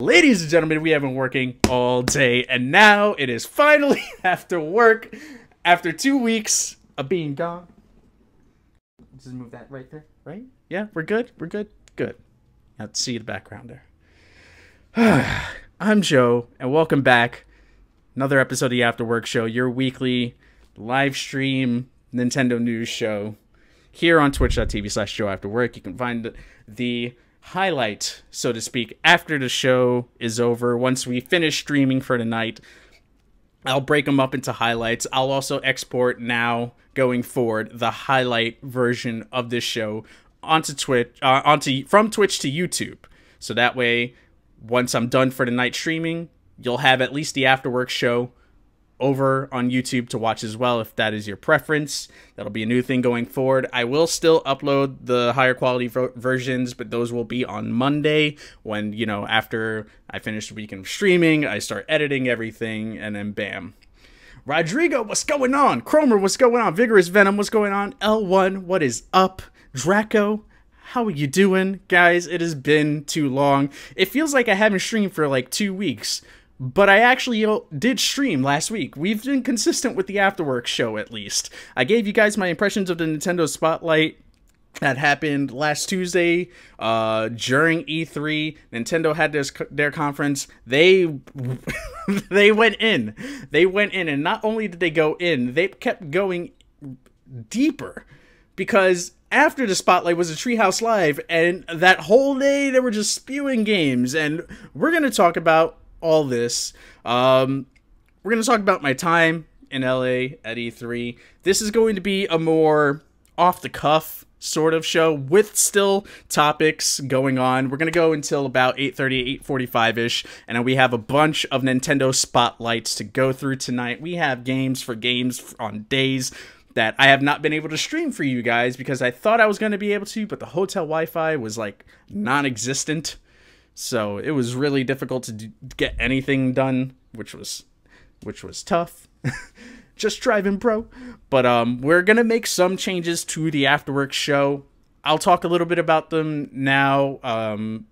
Ladies and gentlemen, we have been working all day, and now it is finally after work, after 2 weeks of being gone. Just move that right there, right? Yeah, we're good? We're good? Good. Now, see the background there. I'm Joe, and welcome back. Another episode of the After Work Show, your weekly live stream Nintendo news show here on twitch.tv/JoAfterWork. You can find the highlight, so to speak, after the show is over. Once we finish streaming for the night, I'll break them up into highlights. I'll also export now, going forward, the highlight version of this show onto Twitch, from Twitch to YouTube. So that way, once I'm done for the night streaming, you'll have at least the After Work show over on YouTube to watch as well, if that is your preference. That'll be a new thing going forward. I will still upload the higher quality versions, but those will be on Monday when, you know, after I finish the weekend of streaming, I start editing everything, and then bam. Rodrigo, what's going on? Cromer, what's going on? Vigorous Venom, what's going on? L1, what is up? Draco, how are you doing? Guys, it has been too long. It feels like I haven't streamed for like 2 weeks. But I actually did stream last week. We've been consistent with the Afterwork show, at least. I gave you guys my impressions of the Nintendo Spotlight that happened last Tuesday during E3. Nintendo had their conference. They went in. They went in, and not only did they go in, they kept going deeper, because after the Spotlight was a Treehouse Live, and that whole day they were just spewing games, and we're going to talk about all this. We're going to talk about my time in LA at E3. This is going to be a more off-the-cuff sort of show with still topics going on. We're going to go until about 8:30, 8:45-ish, and then we have a bunch of Nintendo spotlights to go through tonight. We have games on days that I have not been able to stream for you guys because I thought I was going to be able to, but the hotel Wi-Fi was like non-existent. So it was really difficult to get anything done, which was tough. Just driving, bro. But we're gonna make some changes to the Afterwork show. I'll talk a little bit about them now.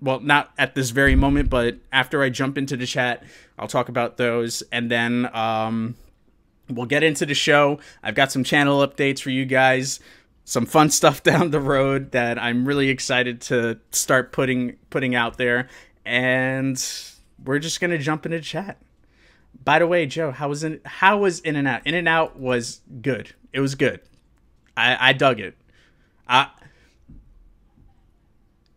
Well, not at this very moment, but after I jump into the chat, I'll talk about those, and then we'll get into the show. I've got some channel updates for you guys. Some fun stuff down the road that I'm really excited to start putting out there. And we're just going to jump into chat. By the way, Joe, how was In-N-Out? In-N-Out was good. It was good. I dug it.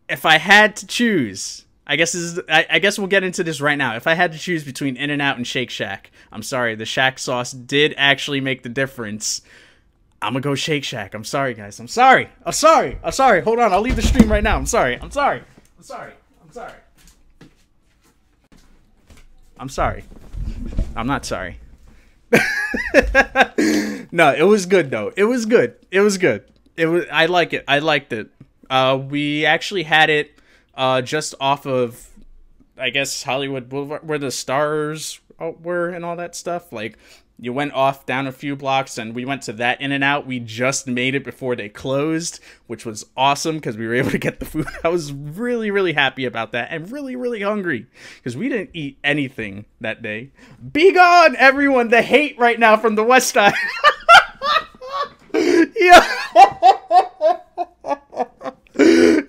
If I had to choose, I guess we'll get into this right now. If I had to choose between In-N-Out and Shake Shack, I'm sorry, the Shack sauce did actually make the difference. I'm gonna go Shake Shack. I'm sorry, guys. I'm sorry. Hold on. I'll leave the stream right now. I'm sorry. I'm not sorry. No, it was good, though. It was good. I like it. I liked it. We actually had it just off of, I guess, Hollywood Boulevard, where the stars were and all that stuff. Like, you went off down a few blocks, and we went to that In-N-Out. We just made it before they closed, which was awesome because we were able to get the food. I was really, really happy about that, and really, really hungry because we didn't eat anything that day. Be gone, everyone! The hate right now from the West Side.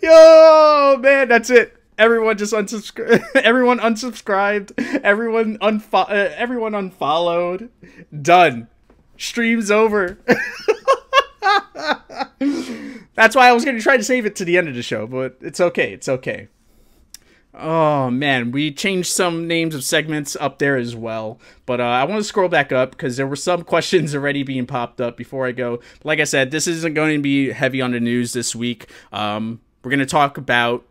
Yo, man, that's it. Everyone just unsubscribed. Everyone unsubscribed. Everyone unfollowed. Done. Stream's over. That's why I was going to try to save it to the end of the show, but it's okay. It's okay. Oh, man. We changed some names of segments up there as well. But I want to scroll back up because there were some questions already being popped up before I go. Like I said, this isn't going to be heavy on the news this week. We're going to talk about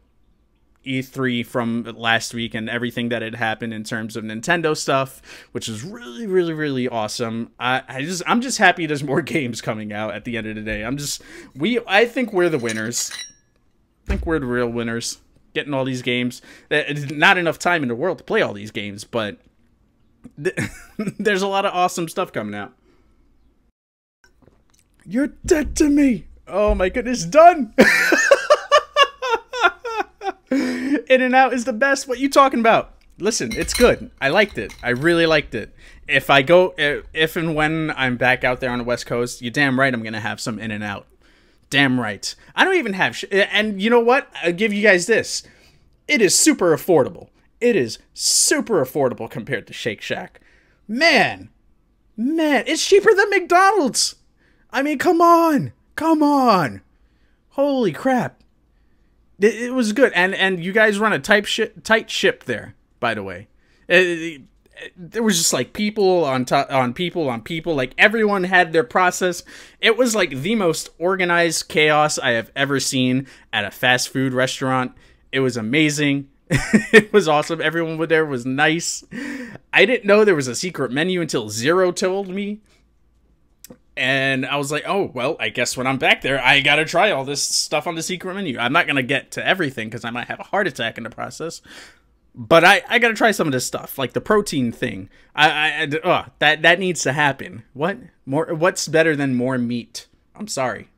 E3 from last week and everything that had happened in terms of Nintendo stuff, which is really, really, really awesome. I'm just happy there's more games coming out at the end of the day. I think we're the winners. I think we're the real winners. Getting all these games. There's not enough time in the world to play all these games, but there's a lot of awesome stuff coming out. You're dead to me. Oh my goodness, done. In-N-Out is the best. What you talking about? listen, it's good. I liked it. I really liked it. If and when I'm back out there on the West Coast, you're damn right I'm gonna have some In and Out. Damn right. I don't even have and you know what? I'll give you guys this. It is super affordable. It is super affordable compared to Shake Shack. Man, it's cheaper than McDonald's. I mean, come on. Holy crap. It was good. And you guys run a tight ship there, by the way. There was just like people on people. Like everyone had their process. It was like the most organized chaos I have ever seen at a fast food restaurant. It was amazing. It was awesome. Everyone there was nice. I didn't know there was a secret menu until Zero told me. And I was like, oh, well, I guess when I'm back there, I gotta try all this stuff on the secret menu. I'm not gonna get to everything because I might have a heart attack in the process. But I gotta try some of this stuff, like the protein thing. That needs to happen. What's better than more meat? I'm sorry.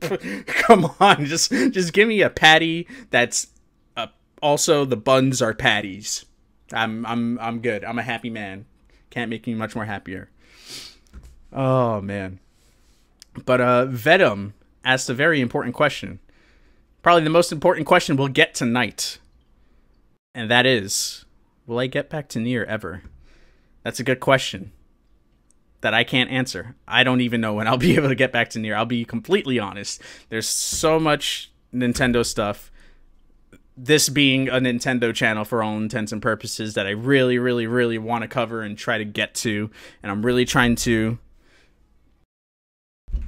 Come on, just give me a patty that's also the buns are patties. I'm good. I'm a happy man. Can't make me much more happier. Oh man. But Venom asked a very important question. Probably the most important question we'll get tonight. And that is, will I get back to Nier ever? That's a good question that I can't answer. I don't even know when I'll be able to get back to Nier. I'll be completely honest. There's so much Nintendo stuff. This being a Nintendo channel for all intents and purposes that I really, really, really want to cover and try to get to. And I'm really trying to,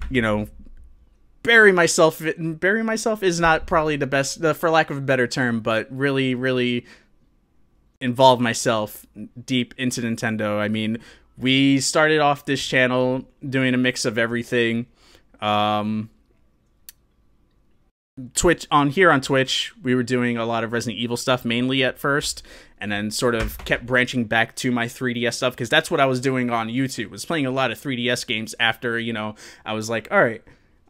you know, bury myself is not probably the best, for lack of a better term, but really, really involve myself deep into Nintendo. I mean, we started off this channel doing a mix of everything. On Twitch, we were doing a lot of Resident Evil stuff mainly at first, and then sort of kept branching back to my 3DS stuff because that's what I was doing on YouTube. Was playing a lot of 3DS games after, you know, I was like, all right,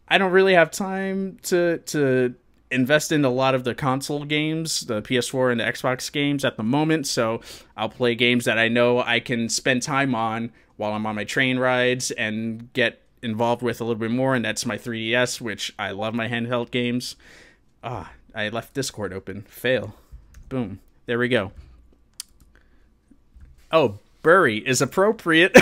I don't really have time to invest in a lot of the console games, the PS4 and the Xbox games at the moment, so I'll play games that I know I can spend time on while I'm on my train rides and get involved with a little bit more, and that's my 3DS, which I love my handheld games. I left Discord open. Fail. Boom. There we go. Oh, bury is appropriate.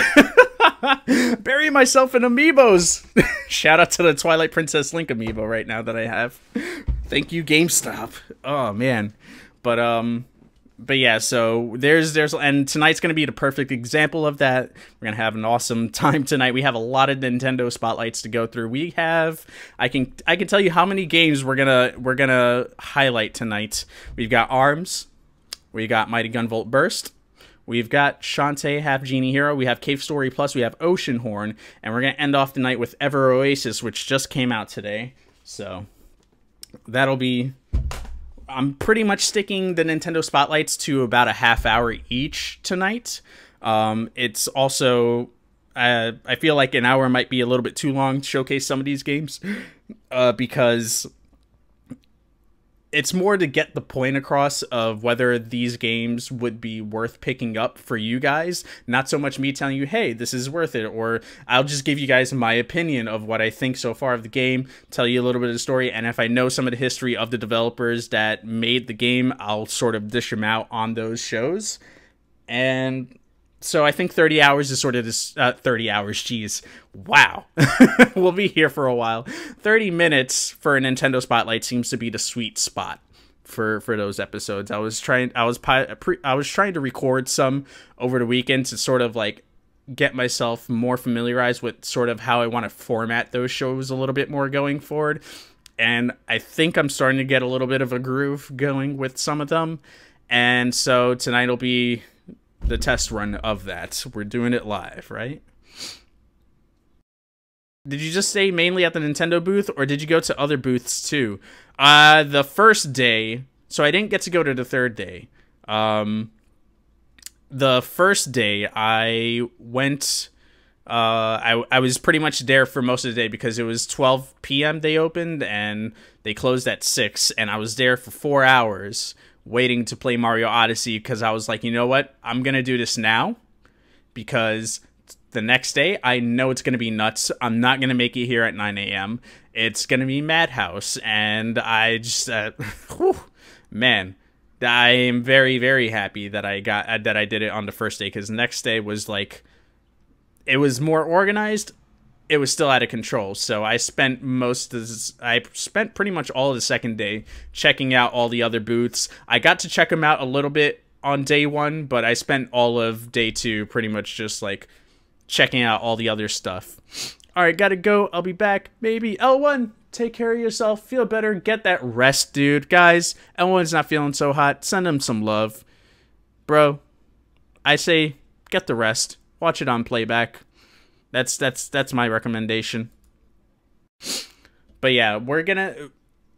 Bury myself in amiibos. Shout out to the Twilight Princess Link amiibo right now that I have. Thank you, GameStop. Oh man. But yeah, so there's and tonight's going to be the perfect example of that. We're going to have an awesome time tonight. We have a lot of Nintendo spotlights to go through. I can tell you how many games we're going to highlight tonight. We've got ARMS, we got Mighty Gun Volt Burst, we've got Shantae Half Genie Hero, we have Cave Story Plus, we have Oceanhorn, and we're going to end off the night with Ever Oasis, which just came out today. So that'll be... I'm pretty much sticking the Nintendo spotlights to about a half hour each tonight. It's also, I feel like an hour might be a little bit too long to showcase some of these games, because it's more to get the point across of whether these games would be worth picking up for you guys. Not so much me telling you, hey, this is worth it, or I'll just give you guys my opinion of what I think so far of the game, tell you a little bit of the story, and if I know some of the history of the developers that made the game, I'll sort of dish them out on those shows. And so I think 30 hours is sort of this, 30 hours, geez. Wow. We'll be here for a while. 30 minutes for a Nintendo Spotlight seems to be the sweet spot for those episodes. I was trying to record some over the weekend to sort of like get myself more familiarized with sort of how I want to format those shows a little bit more going forward. And I think I'm starting to get a little bit of a groove going with some of them. And so tonight will be the test run of that. We're doing it live, right? Did you just say mainly at the Nintendo booth, or did you go to other booths too? The first day, so I didn't get to go to the third day. The first day I went, I was pretty much there for most of the day because it was 12 p.m. they opened and they closed at 6, and I was there for 4 hours waiting to play Mario Odyssey because I was like, you know what? I'm going to do this now because the next day I know it's going to be nuts. I'm not going to make it here at 9 a.m. It's going to be madhouse. And I just, whew, man, I am very, very happy that I did it on the first day, because the next day was like, it was more organized. It was still out of control. So I spent pretty much all of the second day checking out all the other booths. I got to check them out a little bit on day one, but I spent all of day two pretty much just like checking out all the other stuff. All right, gotta go. I'll be back. Maybe. L1, take care of yourself. Feel better. Get that rest, dude. Guys, L1's not feeling so hot. Send him some love. Bro, I say get the rest. Watch it on playback. That's my recommendation. But yeah,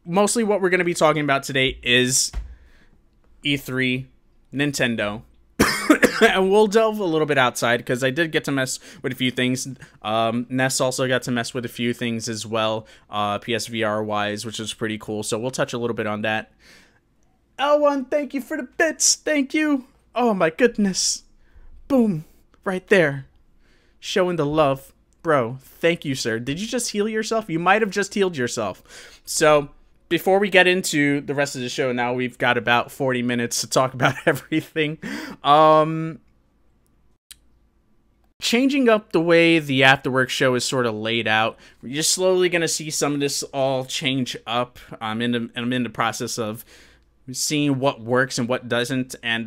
mostly what we're gonna be talking about today is E3, Nintendo. And we'll delve a little bit outside, because I did get to mess with a few things. Ness also got to mess with a few things as well, PSVR wise, which is pretty cool. So we'll touch a little bit on that. L1, thank you for the bits. Thank you. Oh my goodness. Boom. Right there. Showing the love. Bro, thank you, sir. Did you just heal yourself? You might have just healed yourself. So before we get into the rest of the show, now we've got about 40 minutes to talk about everything. Changing up the way the Afterwork show is sort of laid out. We're just slowly going to see some of this all change up. I'm in the process of seeing what works and what doesn't. And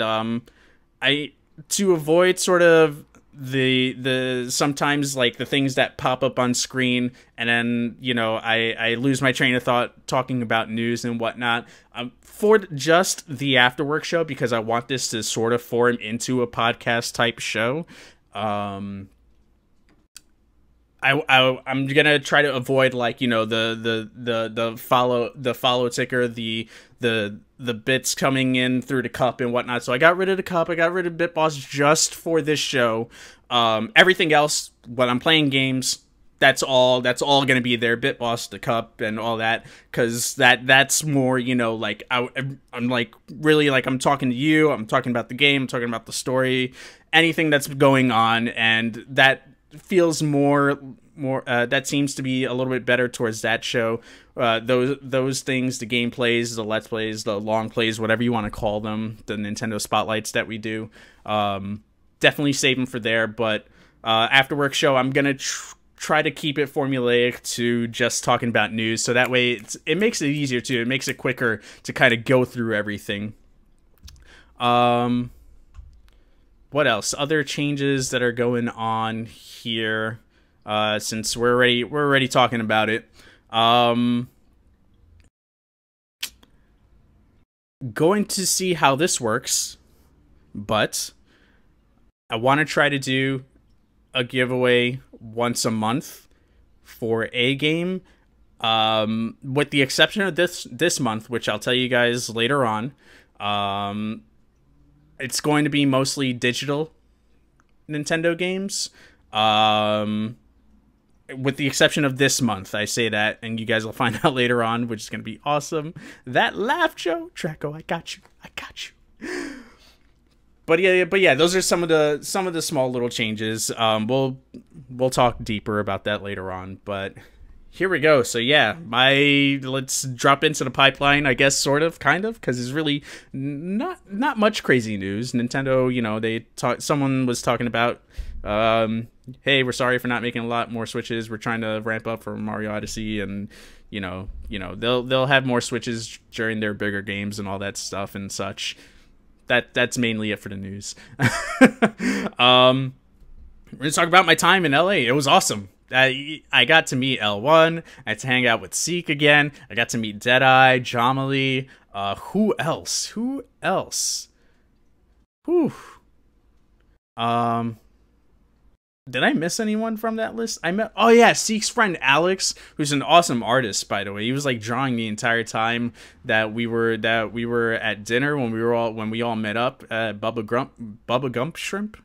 to avoid sort of the sometimes like the things that pop up on screen, and then, you know, I lose my train of thought talking about news and whatnot, for just the Afterwork show, because I want this to sort of form into a podcast type show. I'm gonna try to avoid, like, you know, the follow ticker, the bits coming in through the cup and whatnot. So I got rid of the cup. I got rid of BitBoss just for this show. Everything else, when I'm playing games, that's all gonna be there. BitBoss, the cup, and all that, because that's more, you know, like I'm like really, like, I'm talking to you. I'm talking about the game. I'm talking about the story, anything that's going on, and that feels more that seems to be a little bit better towards that show. Those things, the gameplays, the let's plays, the long plays, whatever you want to call them, the Nintendo spotlights that we do, definitely save them for there. But Afterwork show, I'm gonna try to keep it formulaic to just talking about news, so that way it makes it easier too. It makes it quicker to kind of go through everything. What else? Other changes that are going on here, since we're already talking about it. Going to see how this works, but I want to try to do a giveaway once a month for a game, with the exception of this month, which I'll tell you guys later on. It's going to be mostly digital Nintendo games, with the exception of this month. I say that, and you guys will find out later on, which is going to be awesome. That laugh, Joe Draco, I got you. But yeah, those are some of the small little changes. We'll talk deeper about that later on, but here we go. So yeah, let's drop into the pipeline, I guess, sort of, kind of, because there's really not much crazy news. Nintendo, you know, someone was talking about, hey, we're sorry for not making a lot more Switches. We're trying to ramp up for Mario Odyssey, and you know, they'll have more Switches during their bigger games and all that stuff and such. That's mainly it for the news. We're gonna talk about my time in LA. It was awesome. I got to meet L1. I had to hang out with Seek again. I got to meet Deadeye, Jomali. Who else? Whew. Did I miss anyone from that list? Oh yeah, Seek's friend Alex, who's an awesome artist, by the way. He was like drawing the entire time that we were at dinner when we all met up at Bubba Gump Shrimp,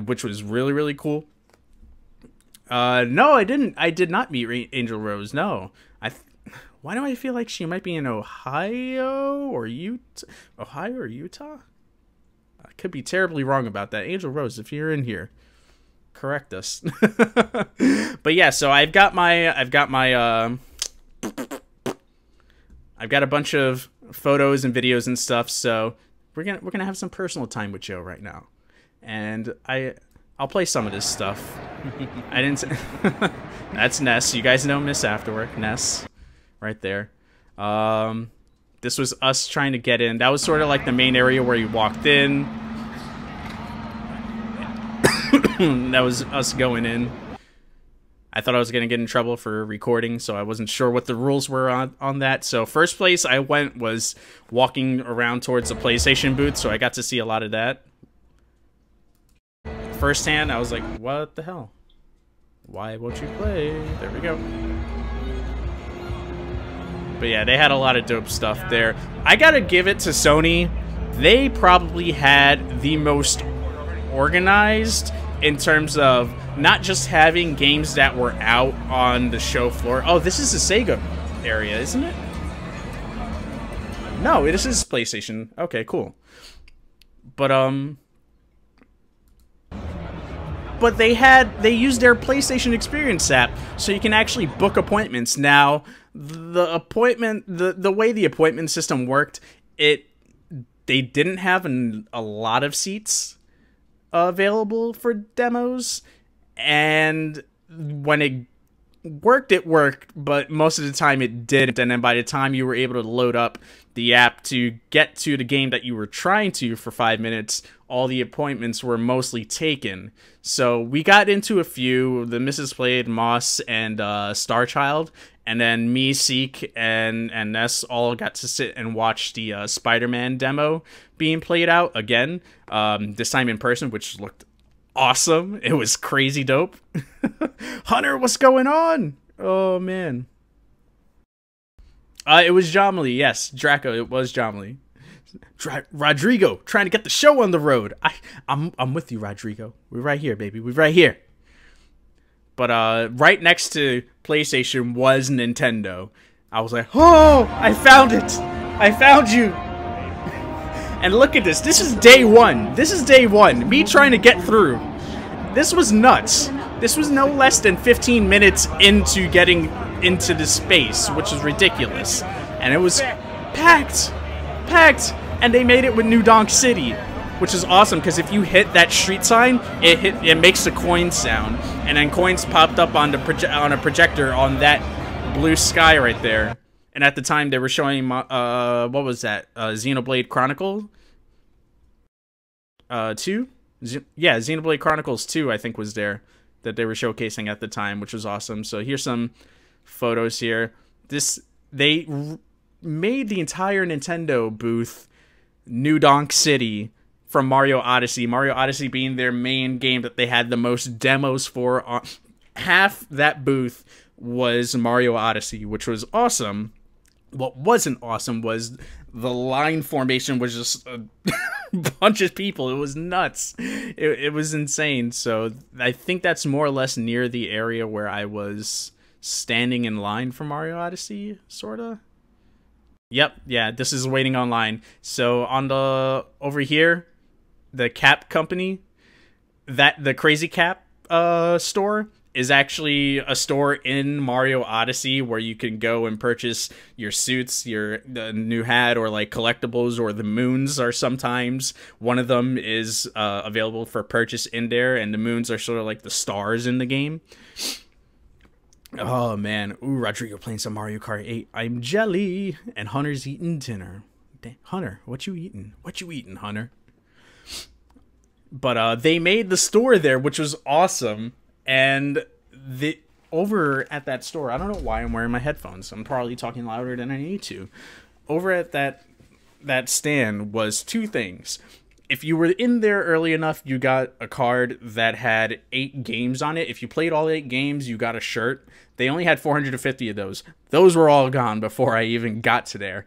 which was really, really cool. No, I did not meet Angel Rose. No, Why do I feel like she might be in Ohio or Utah? Ohio or Utah? I could be terribly wrong about that. Angel Rose, if you're in here, correct us. But yeah, so I've got a bunch of photos and videos and stuff. So we're gonna have some personal time with Joe right now, and I'll play some of this stuff. I didn't. That's Ness. You guys know Miss Afterwork, Ness, right there. This was us trying to get in. That was sort of like the main area where you walked in. That was us going in. I thought I was going to get in trouble for recording, so I wasn't sure what the rules were on that. So first place I went was walking around towards the PlayStation booth, so I got to see a lot of that. Firsthand, I was like, what the hell? Why won't you play? There we go. But yeah, they had a lot of dope stuff there. I gotta give it to Sony. They probably had the most organized in terms of not just having games that were out on the show floor. Oh, this is the Sega area, isn't it? No, this is PlayStation. Okay, cool. But they used their PlayStation Experience app, so you can actually book appointments. Now, the way the appointment system worked, they didn't have a lot of seats available for demos, and when it worked, but most of the time it didn't. And then by the time you were able to load up the app to get to the game that you were trying to for 5 minutes, all the appointments were mostly taken. So we got into a few, the Mrs. Played, Moss, and Starchild, and then me, Seek, and Ness all got to sit and watch the Spider-Man demo being played out again, this time in person, which looked awesome. It was crazy dope. Hunter, what's going on? Oh, man. It was Jomly, yes. Draco, it was Jomly. Rodrigo, trying to get the show on the road. I'm with you, Rodrigo. We're right here, baby. We're right here. But right next to PlayStation was Nintendo. I was like, oh, I found it. I found you. And look at this. This is day one. This is day one. Me trying to get through. This was nuts. This was no less than 15 minutes into getting into the space, which is ridiculous. And it was packed. Packed. And they made it with New Donk City, which is awesome, because if you hit that street sign, it makes a coin sound. And then coins popped up on a projector on that blue sky right there. And at the time, they were showing, what was that? Xenoblade Chronicle 2? Yeah, Xenoblade Chronicles 2, I think, was there, that they were showcasing at the time, which was awesome. So here's some photos here. They made the entire Nintendo booth New Donk City from Mario Odyssey. Mario Odyssey being their main game that they had the most demos for. Half that booth was Mario Odyssey, which was awesome. What wasn't awesome was the line formation was just a bunch of people. It was nuts. It was insane. So I think that's more or less near the area where I was standing in line for Mario Odyssey, sorta. Yep, yeah, this is waiting online. So on the over here, the Cap company, the Crazy Cap store is actually a store in Mario Odyssey where you can go and purchase your suits, the new hat, or like collectibles, or the moons are sometimes. One of them is available for purchase in there, and the moons are sort of like the stars in the game. Oh man, ooh, Rodrigo playing some Mario Kart 8. I'm jelly, and Hunter's eating dinner. Hunter, what you eating? What you eating, Hunter? But they made the store there, which was awesome. And over at that store, I don't know why I'm wearing my headphones. I'm probably talking louder than I need to. Over at that stand was two things. If you were in there early enough, you got a card that had 8 games on it. If you played all 8 games, you got a shirt. They only had 450 of those. Those were all gone before I even got to there.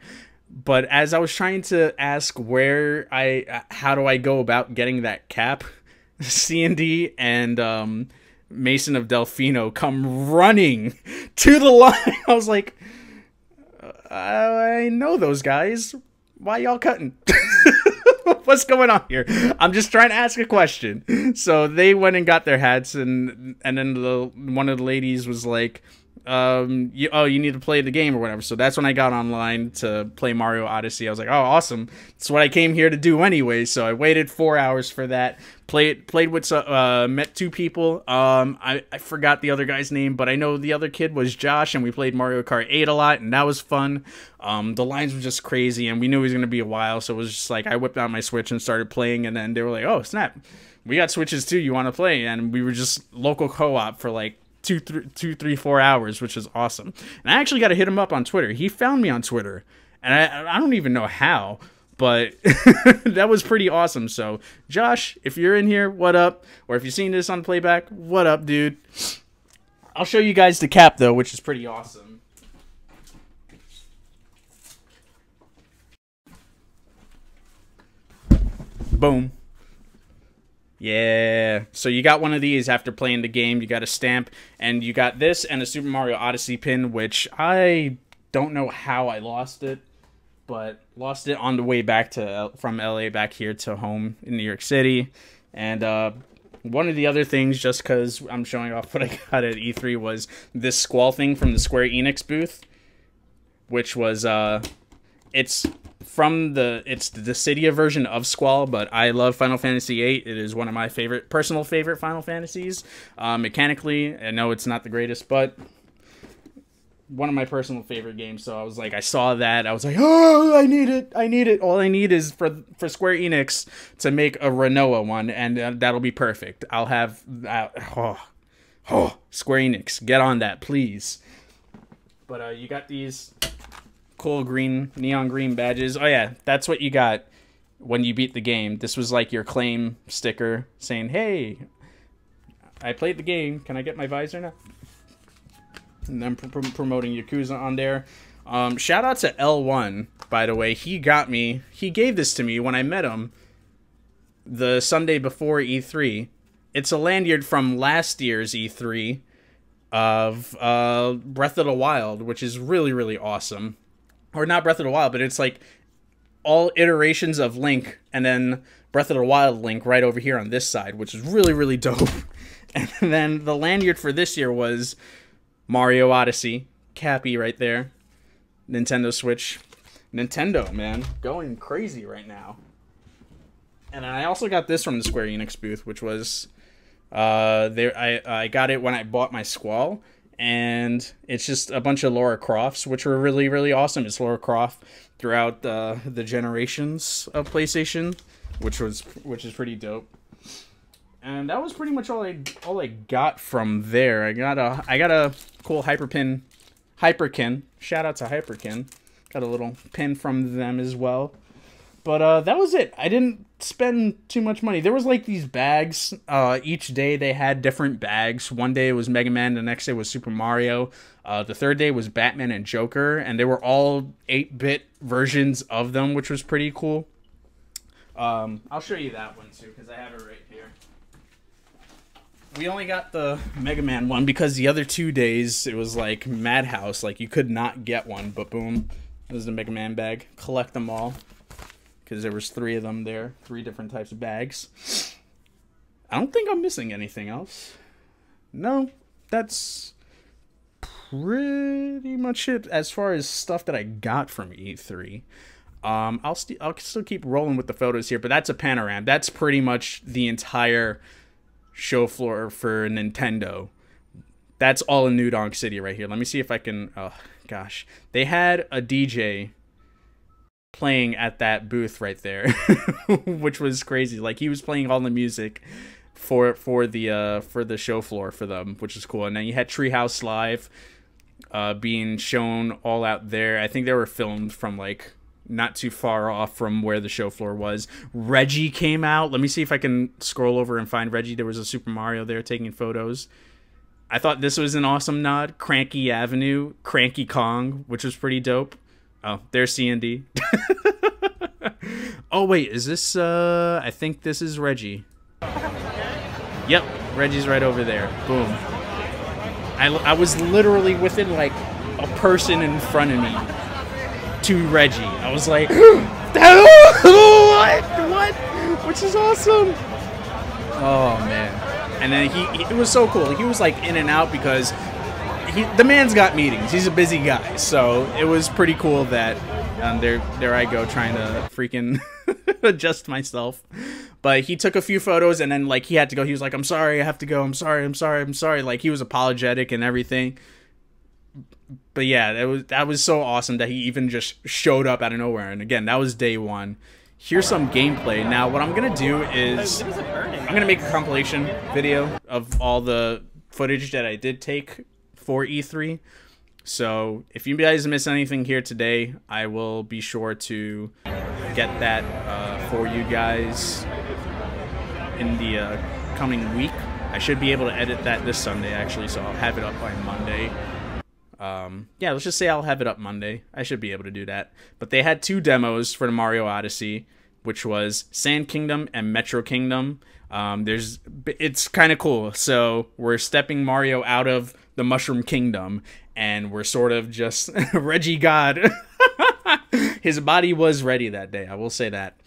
But as I was trying to ask how do I go about getting that cap, C&D and Mason of Delfino come running to the line. I was like, I know those guys. Why y'all cutting? What's going on here? I'm just trying to ask a question. So they went and got their hats, and then one of the ladies was like, you need to play the game or whatever. So that's when I got online to play Mario Odyssey. I was like, oh, awesome. That's what I came here to do anyway. So I waited 4 hours for that. Played with met 2 people. I forgot the other guy's name, but I know the other kid was Josh, and we played Mario Kart 8 a lot, and that was fun. The lines were just crazy, and we knew it was going to be a while, so it was just like I whipped out my Switch and started playing, and then they were like, oh, snap. We got Switches too, you want to play? And we were just local co-op for like 2, 3, 4 hours, which is awesome. And I actually got to hit him up on Twitter. He found me on Twitter, and I don't even know how, but that was pretty awesome. So Josh, if you're in here, what up? Or if you've seen this on playback, what up, dude? I'll show you guys the cap though, which is pretty awesome. Boom. Yeah, so you got one of these after playing the game. You got a stamp, and you got this and a Super Mario Odyssey pin, which I don't know how I lost it, but lost it on the way back from LA back here to home in New York City. And one of the other things, just because I'm showing off what I got at E3, was this Squall thing from the Square Enix booth, which was it's the Dissidia version of Squall, but I love Final Fantasy VIII. It is one of my personal favorite Final Fantasies. Mechanically, I know it's not the greatest, but one of my personal favorite games. So I was like, I saw that, I was like, oh, I need it. All I need is for Square Enix to make a Renoa one, and that'll be perfect. I'll have that. Square Enix, get on that, please. But you got these cool neon green badges. Oh yeah, that's what you got when you beat the game. This was like your claim sticker saying, hey, I played the game, can I get my visor now? And then promoting Yakuza on there. Shout out to L1, by the way. He gave this to me when I met him the Sunday before E3. It's a lanyard from last year's E3 of Breath of the Wild, which is really, really awesome. Or not Breath of the Wild, but it's like all iterations of Link, and then Breath of the Wild Link right over here on this side, which is really, really dope. And then the lanyard for this year was Mario Odyssey. Cappy right there. Nintendo Switch. Nintendo, man. Going crazy right now. And I also got this from the Square Enix booth, which was... I got it when I bought my Squall. And it's just a bunch of Lara Crofts, which were really, really awesome. It's Lara Croft throughout the generations of PlayStation, which is pretty dope. And that was pretty much all I got from there. I got a cool Hyperkin. Shout out to Hyperkin. Got a little pin from them as well. But that was it. I didn't spend too much money. There was like these bags. Each day they had different bags. One day it was Mega Man. The next day was Super Mario. The third day was Batman and Joker. And they were all 8-bit versions of them, which was pretty cool. I'll show you that one too, because I have it right here. We only got the Mega Man one because the other 2 days it was like Madhouse. Like you could not get one. But boom, this is the Mega Man bag. Collect them all. Because there was 3 of them there. 3 different types of bags. I don't think I'm missing anything else. No, that's pretty much it as far as stuff that I got from E3. I'll still keep rolling with the photos here, but that's a panorama. That's pretty much the entire show floor for Nintendo. That's all in New Donk City right here. Let me see if I can... Oh, gosh. They had a DJ... playing at that booth right there, which was crazy. Like he was playing all the music for the show floor for them, which is cool. And then you had Treehouse Live being shown all out there. I think they were filmed from like not too far off from where the show floor was. Reggie came out. Let me see if I can scroll over and find Reggie. There was a Super Mario there taking photos. I thought this was an awesome nod. Cranky Avenue, Cranky Kong, which was pretty dope. Oh, there's C&D. Oh, wait, is this, I think this is Reggie. Yep, Reggie's right over there. Boom. I was literally within, like, a person in front of me to Reggie. I was like, what? Which is awesome. Oh man. And then he it was so cool. He was like in and out because the man's got meetings. He's a busy guy. So it was pretty cool that there I go trying to freaking adjust myself. But he took a few photos and then like he had to go. He was like, I'm sorry, I have to go. I'm sorry. Like he was apologetic and everything. But yeah, that was so awesome that he even just showed up out of nowhere. And again, that was day one. Here's some gameplay. Now, what I'm gonna do is I'm gonna make a compilation video of all the footage that I did take for E3. So if you guys miss anything here today, I will be sure to get that for you guys in the coming week. I should be able to edit that this Sunday, actually, so I'll have it up by Monday. Yeah, let's just say I'll have it up Monday. I should be able to do that. But they had 2 demos for the Mario Odyssey, which was Sand Kingdom and Metro Kingdom. It's kind of cool. So we're stepping Mario out of the Mushroom Kingdom, and we're sort of just Reggie God. His body was ready that day, I will say that.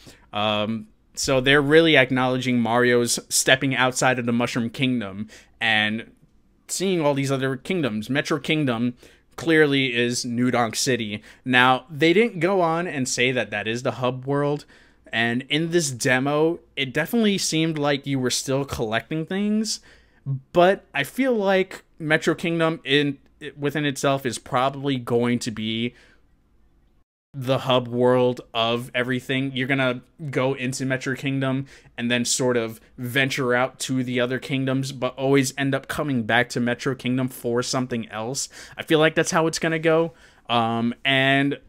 So they're really acknowledging Mario's stepping outside of the Mushroom Kingdom and seeing all these other kingdoms. Metro Kingdom clearly is New Donk City. Now, they didn't go on and say that that is the hub world, and in this demo, it definitely seemed like you were still collecting things, but I feel like Metro Kingdom within itself is probably going to be the hub world of everything. You're gonna go into Metro Kingdom and then sort of venture out to the other kingdoms, but always end up coming back to Metro Kingdom for something else. I feel like that's how it's gonna go. And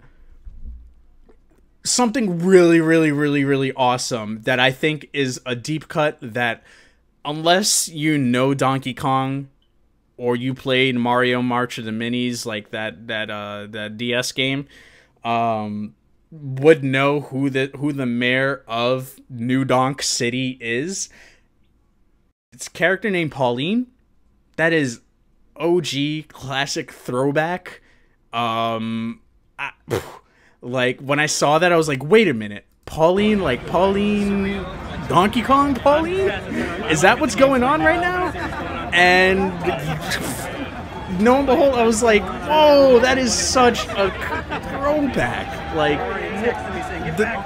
something really awesome that I think is a deep cut that, unless you know Donkey Kong or you played Mario March of the Minis, like that DS game, would know who the mayor of New Donk City is. It's a character named Pauline. That is OG classic throwback. Like when I saw that, I was like, wait a minute, Pauline, like Pauline, Donkey Kong Pauline? Is that what's going on right now? And lo and behold, I was like, whoa, that is such a throwback. Like,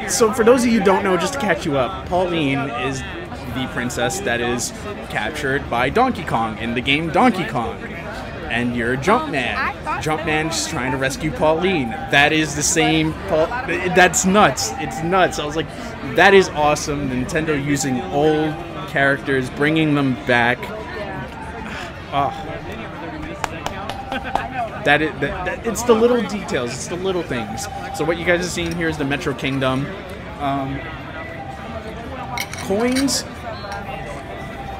so for those of you who don't know, just to catch you up, Pauline is the princess that is captured by Donkey Kong in the game Donkey Kong. And you're Jumpman. Jumpman's trying to rescue Pauline. That is the same that's nuts. It's nuts. I was like, that is awesome. Nintendo using old characters, bringing them back. It's the little details, it's the little things. So what you guys are seeing here is the Metro Kingdom. Coins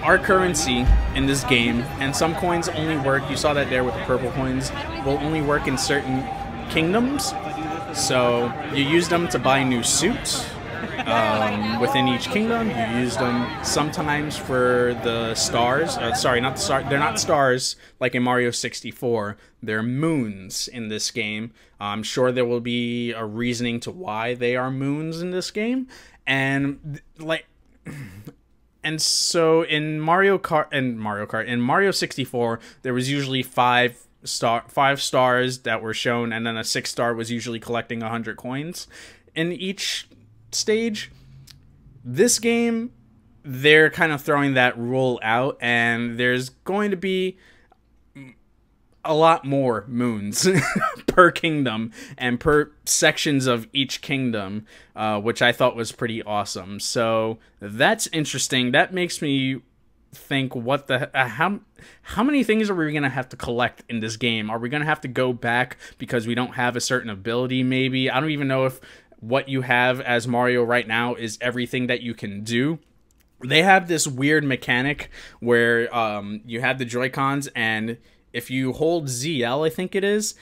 are currency in this game, and some coins only work, you saw that there with the purple coins, will only work in certain kingdoms. So you use them to buy new suits within each kingdom. You use them sometimes for the stars. Sorry, not the stars. They're not stars like in Mario 64. They're moons in this game. I'm sure there will be a reasoning to why they are moons in this game. And like, and so in Mario 64, there was usually five stars that were shown, and then a 6th star was usually collecting 100 coins in each stage. This game, they're kind of throwing that rule out, and there's going to be a lot more moons per kingdom and per sections of each kingdom, which I thought was pretty awesome. So that's interesting. That makes me think, what the how many things are we gonna have to collect in this game? Are we gonna have to go back because we don't have a certain ability? Maybe I don't even know if what you have as Mario right now is everything that you can do. They have this weird mechanic where you have the Joy-Cons, and if you hold ZL, I think it is,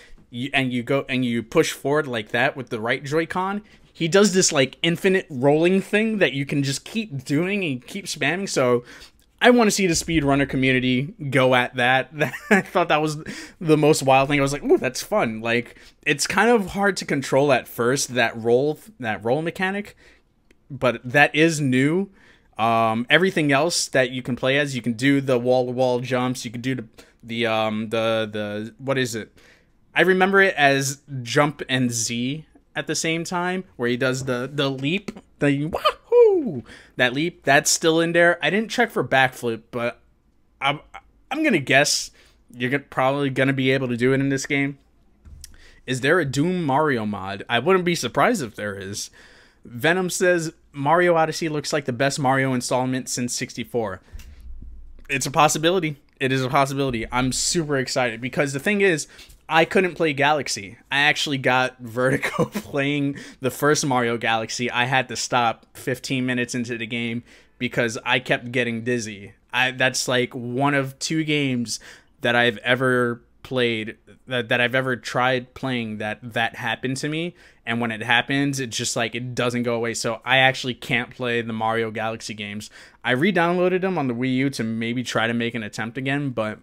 and you go and you push forward like that with the right Joy-Con, he does this like infinite rolling thing that you can just keep doing and keep spamming. So I want to see the speedrunner community go at that. I thought that was the most wild thing. I was like, ooh, that's fun. Like, it's kind of hard to control at first, that roll mechanic, but that is new. Everything else that you can play as, you can do the wall-to-wall jumps, you can do the what is it? I remember it as jump and Z at the same time, where he does the leap, the wahoo, that leap, that's still in there. I didn't check for backflip, but I'm gonna guess you're probably gonna be able to do it in this game. Is there a Doom Mario mod? I wouldn't be surprised if there is. Venom says Mario Odyssey looks like the best Mario installment since 64. It's a possibility. It is a possibility. I'm super excited because the thing is, I couldn't play Galaxy. I actually got vertigo playing the first Mario Galaxy. I had to stop 15 minutes into the game because I kept getting dizzy. That's like one of 2 games that I've ever played, that I've ever tried playing that happened to me. And when it happens, it's just like, it doesn't go away. So I actually can't play the Mario Galaxy games. I re-downloaded them on the Wii U to maybe try to make an attempt again, but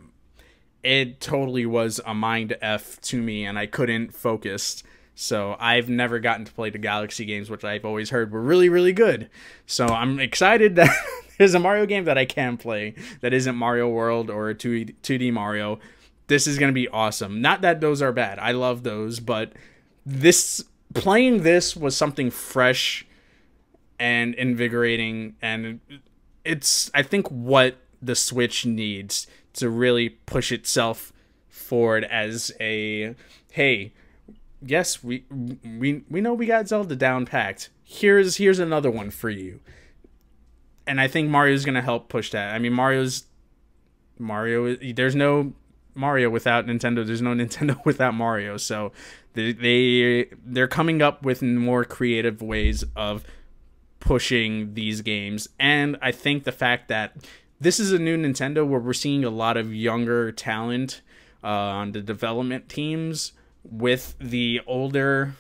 it totally was a mind F to me, and I couldn't focus. So I've never gotten to play the Galaxy games, which I've always heard were really, really good. So I'm excited that there's a Mario game that I can play that isn't Mario World or 2D Mario. This is going to be awesome. Not that those are bad. I love those, but playing this was something fresh and invigorating, and it's, I think, what the Switch needs to really push itself forward as a, hey, yes, we know we got Zelda down packed. Here's another one for you. And I think Mario's gonna help push that. I mean, there's no Mario without Nintendo. There's no Nintendo without Mario. So they're coming up with more creative ways of pushing these games. And I think the fact that this is a new Nintendo where we're seeing a lot of younger talent on the development teams with the older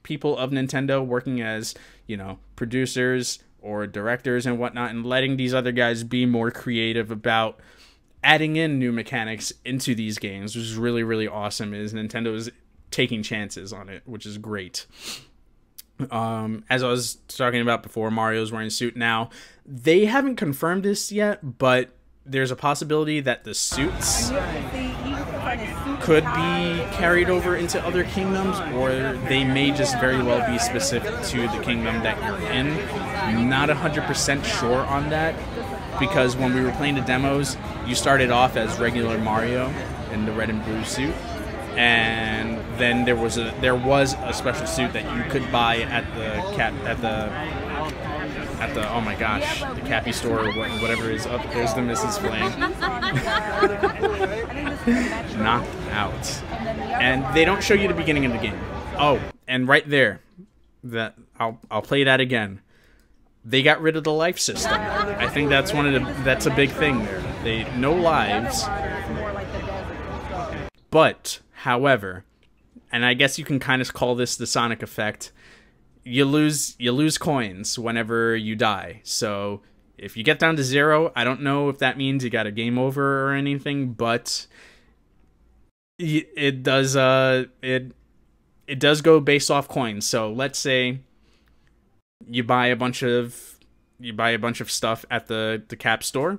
people of Nintendo working as, you know, producers or directors and whatnot, and letting these other guys be more creative about adding in new mechanics into these games, which is really, really awesome. Is Nintendo is taking chances on it, which is great. As I was talking about before, Mario's wearing a suit now. They haven't confirmed this yet, but there's a possibility that the suits could be carried over into other kingdoms, or they may just very well be specific to the kingdom that you're in. Not 100% sure on that, because when we were playing the demos, you started off as regular Mario in the red and blue suit, and then there was a special suit that you could buy at the oh my gosh, the Cappy store or whatever is up. There's the Mrs. Flame. Knocked out. And they don't show you the beginning of the game. Oh, and right there, I'll play that again. They got rid of the life system. I think that's that's a big thing there. No lives. But, however, and I guess you can kind of call this the Sonic effect, you lose coins whenever you die. So if you get down to 0, I don't know if that means you got a game over or anything, but it does go based off coins. So let's say you buy a bunch of stuff at the Cap store,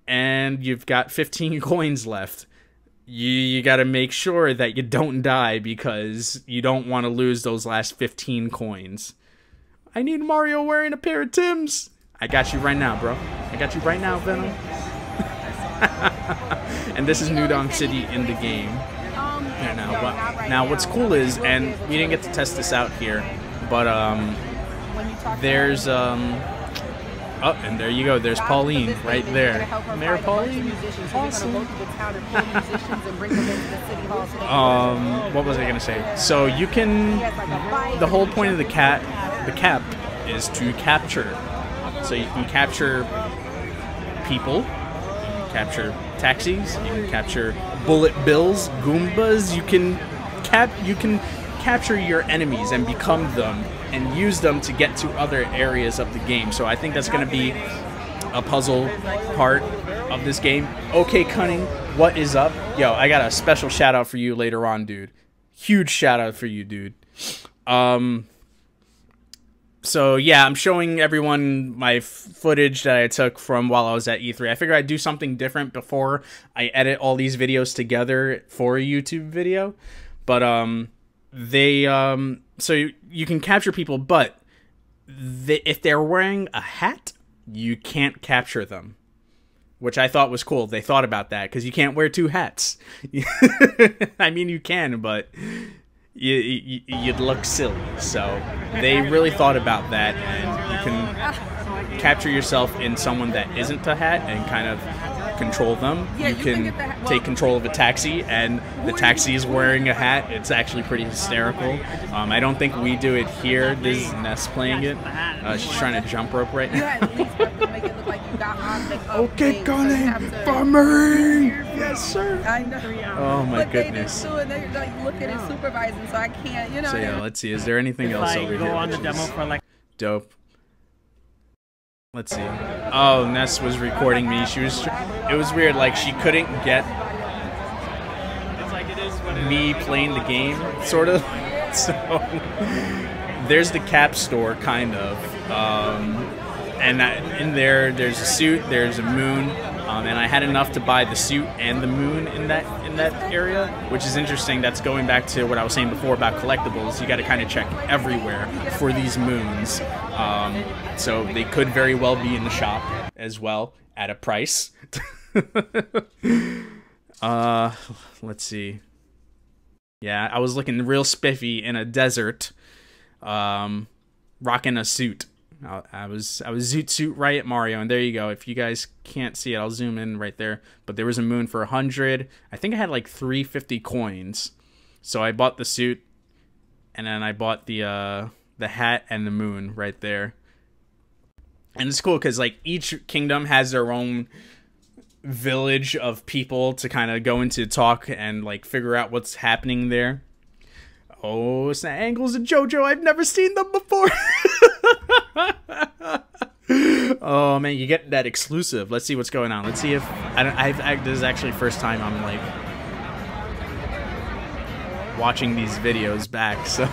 and you've got 15 coins left. You got to make sure that you don't die, because you don't want to lose those last 15 coins. I need Mario wearing a pair of Tims. I got you right now, bro. I got you right now, Venom. And this is New Donk City in the game. Now, what's cool is, and we didn't get to test this out here, but there's oh, and there you go. There's Pauline right there. Mayor Pauline. Awesome. What was I gonna say? So you can. The whole point of the cap is to capture. So you can capture people. You can capture taxis. You can capture bullet bills, Goombas. You can capture your enemies and become them and use them to get to other areas of the game. So I think that's going to be a puzzle part of this game. Okay, Cunning, what is up? Yo, I got a special shout out for you later on, dude. Huge shout out for you, dude. So yeah, I'm showing everyone my footage that I took from while I was at E3. I figured I'd do something different before I edit all these videos together for a YouTube video. But so you can capture people, but if they're wearing a hat, you can't capture them, which I thought was cool. They thought about that because you can't wear two hats. I mean, you can, but you'd look silly. So they really thought about that, and you can capture yourself in someone that isn't a hat and kind of control them. You can take control of a taxi, and the taxi is wearing a hat. It's actually pretty hysterical. I don't think we do it here. This is Ness playing it. She's trying to jump rope right now. Okay, Connie, for me. Yes, sir. I know. Oh my goodness. But they like looking and supervising, so I can't, you know. So yeah, let's see. Is there anything else over here? Go on the demo for like. Dope. Let's see. Oh, Ness was recording me. She was. It was weird. Like she couldn't get me playing the game, sort of. So there's the cap store, kind of. And in there's a suit. There's a moon. And I had enough to buy the suit and the moon in that area, which is interesting. That's going back to what I was saying before about collectibles. You got to kind of check everywhere for these moons. So they could very well be in the shop as well at a price. Let's see. Yeah, I was looking real spiffy in a desert, rocking a suit. I was Zoot Suit right at Mario, and there you go. If you guys can't see it, I'll zoom in right there. But there was a moon for 100. I think I had like 350 coins, so I bought the suit, and then I bought the hat and the moon right there. And it's cool because like each kingdom has their own village of people to kind of go into talk and like figure out what's happening there. Oh, it's the angles of JoJo. I've never seen them before. Oh man, you get that exclusive. Let's see what's going on. Let's see if this is actually the first time I'm like watching these videos back. So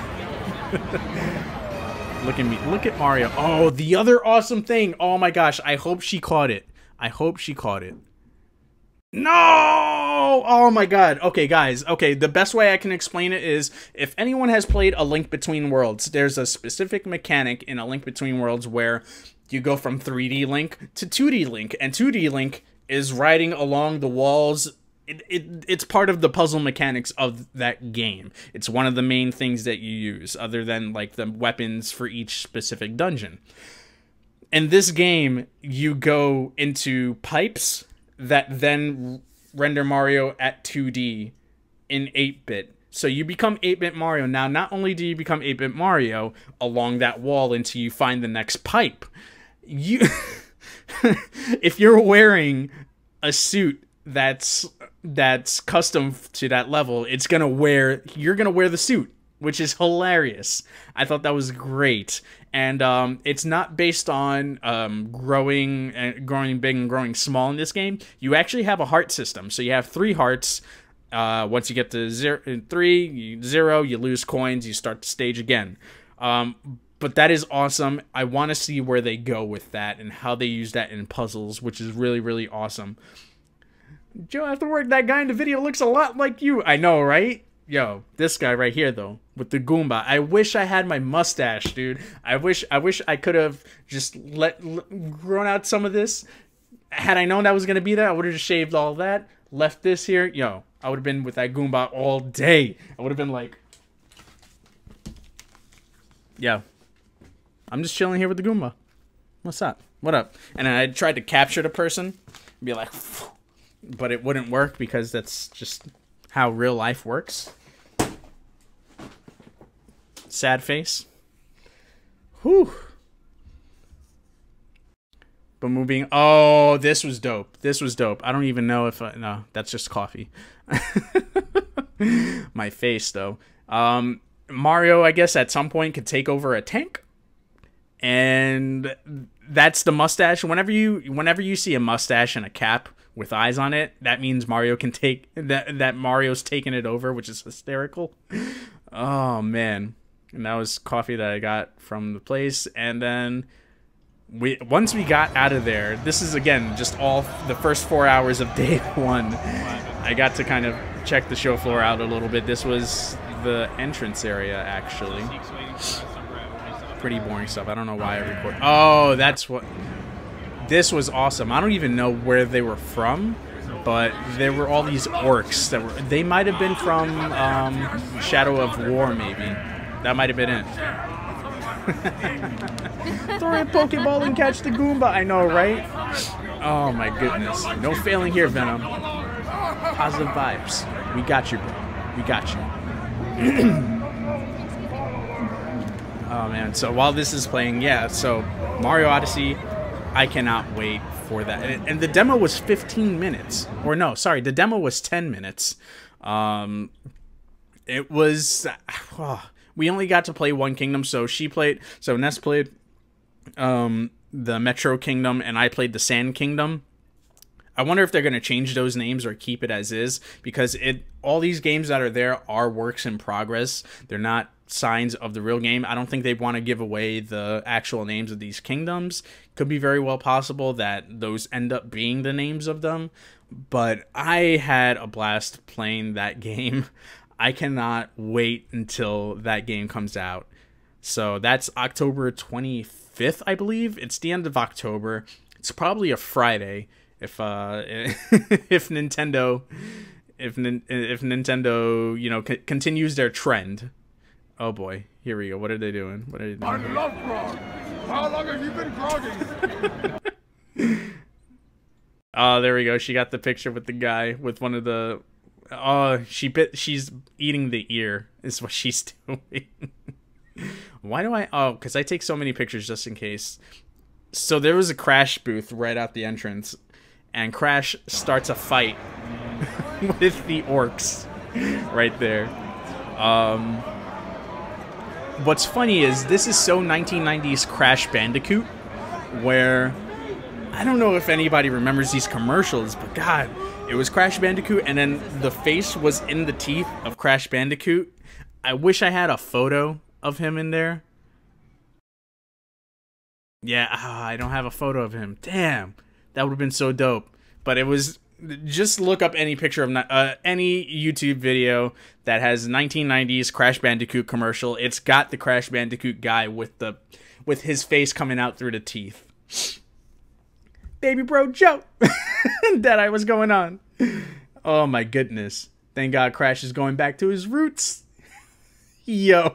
look at me. Look at Mario. Oh, the other awesome thing. Oh my gosh. I hope she caught it. I hope she caught it. No! Oh my god. Okay, guys. Okay, the best way I can explain it is if anyone has played A Link Between Worlds, there's a specific mechanic in A Link Between Worlds where you go from 3D Link to 2D Link, and 2D Link is riding along the walls. It's part of the puzzle mechanics of that game. It's one of the main things that you use, other than like the weapons for each specific dungeon. In this game, you go into pipes that then render Mario at 2D in 8-bit. So you become 8-bit Mario. Now, not only do you become 8-bit Mario along that wall until you find the next pipe, if you're wearing a suit that's custom to that level, you're gonna wear the suit, which is hilarious. I thought that was great. And it's not based on growing big and growing small in this game. You actually have a heart system. So you have 3 hearts. Once you get to 0, you lose coins. You start the stage again. But that is awesome. I want to see where they go with that and how they use that in puzzles, which is really, really awesome. JoAfterWork, that guy in the video looks a lot like you. I know, right? Yo, this guy right here though, with the Goomba. I wish I had my mustache, dude. I wish I could have just grown out some of this. Had I known that was gonna be there, I would have just shaved all that, left this here. Yo, I would have been with that Goomba all day. I would have been like, yeah, I'm just chilling here with the Goomba. What's up? What up? And I tried to capture the person, and be like, but it wouldn't work because that's just how real life works. Sad face. Whew. But moving. Oh, this was dope. This was dope. I don't even know if no, that's just coffee. My face though. Mario, I guess, at some point could take over a tank. And that's the mustache. Whenever you see a mustache and a cap with eyes on it, that means Mario can take that Mario's taking it over, which is hysterical. Oh man. And that was coffee that I got from the place. And then once we got out of there, this is again just all the first 4 hours of day 1. I got to kind of check the show floor out a little bit. This was the entrance area, actually. Pretty boring stuff. I don't know why I record. Oh, that's what. This was awesome. I don't even know where they were from, but there were all these orcs that were. They might have been from Shadow of War, maybe. That might have been it. Throw a Pokeball and catch the Goomba. I know, right? Oh my goodness. No failing here, Venom. Positive vibes. We got you, bro. We got you. Oh man. So while this is playing, yeah. So Mario Odyssey, I cannot wait for that. And the demo was 15 minutes. Or no, sorry, the demo was 10 minutes. It was. We only got to play one kingdom, so Ness played the Metro Kingdom, and I played the Sand Kingdom. I wonder if they're going to change those names or keep it as is, because all these games that are there are works in progress. They're not signs of the real game. I don't think they want to give away the actual names of these kingdoms. Could be very well possible that those end up being the names of them, but I had a blast playing that game. I cannot wait until that game comes out. So that's October 25th, I believe. It's the end of October. It's probably a Friday if if Nintendo continues their trend. Oh boy, here we go. What are they doing? What are they doing? I love grog. How long have you been grogging? Oh, there we go. She got the picture with the guy with one of the. Oh, she's eating the ear is what she's doing. Why do I? Oh, because I take so many pictures just in case. So there was a Crash booth right out the entrance, and Crash starts a fight with the orcs right there. What's funny is this is so 1990s Crash Bandicoot, where I don't know if anybody remembers these commercials, but God, it was Crash Bandicoot, and then the face was in the teeth of Crash Bandicoot. I wish I had a photo of him in there. Yeah, I don't have a photo of him. Damn, that would have been so dope. But it was, just look up any picture of any YouTube video that has 1990s Crash Bandicoot commercial. It's got the Crash Bandicoot guy with his face coming out through the teeth. Baby bro Joe. That was going on. Oh my goodness. Thank God Crash is going back to his roots. Yo.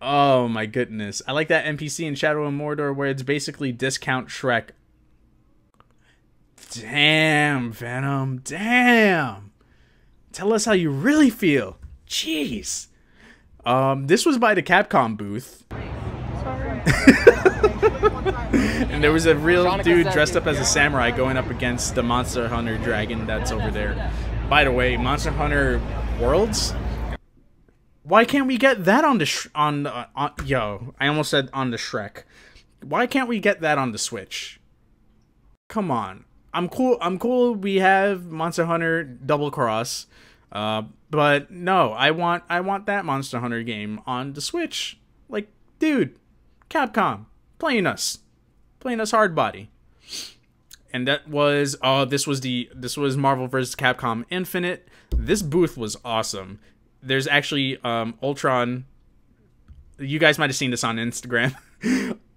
Oh my goodness. I like that NPC in Shadow of Mordor where it's basically discount Shrek. Damn, Venom. Damn. Tell us how you really feel. Jeez. This was by the Capcom booth. And there was a real dude dressed up as a samurai going up against the Monster Hunter dragon that's over there. By the way, Monster Hunter Worlds? Why can't we get that on the yo, I almost said on the Shrek. Why can't we get that on the Switch? Come on. I'm cool we have Monster Hunter Double Cross. But no, I want that Monster Hunter game on the Switch. Like, dude, Capcom playing us hard body. And that was this was Marvel vs. Capcom Infinite. This booth was awesome. There's actually Ultron. You guys might have seen this on Instagram.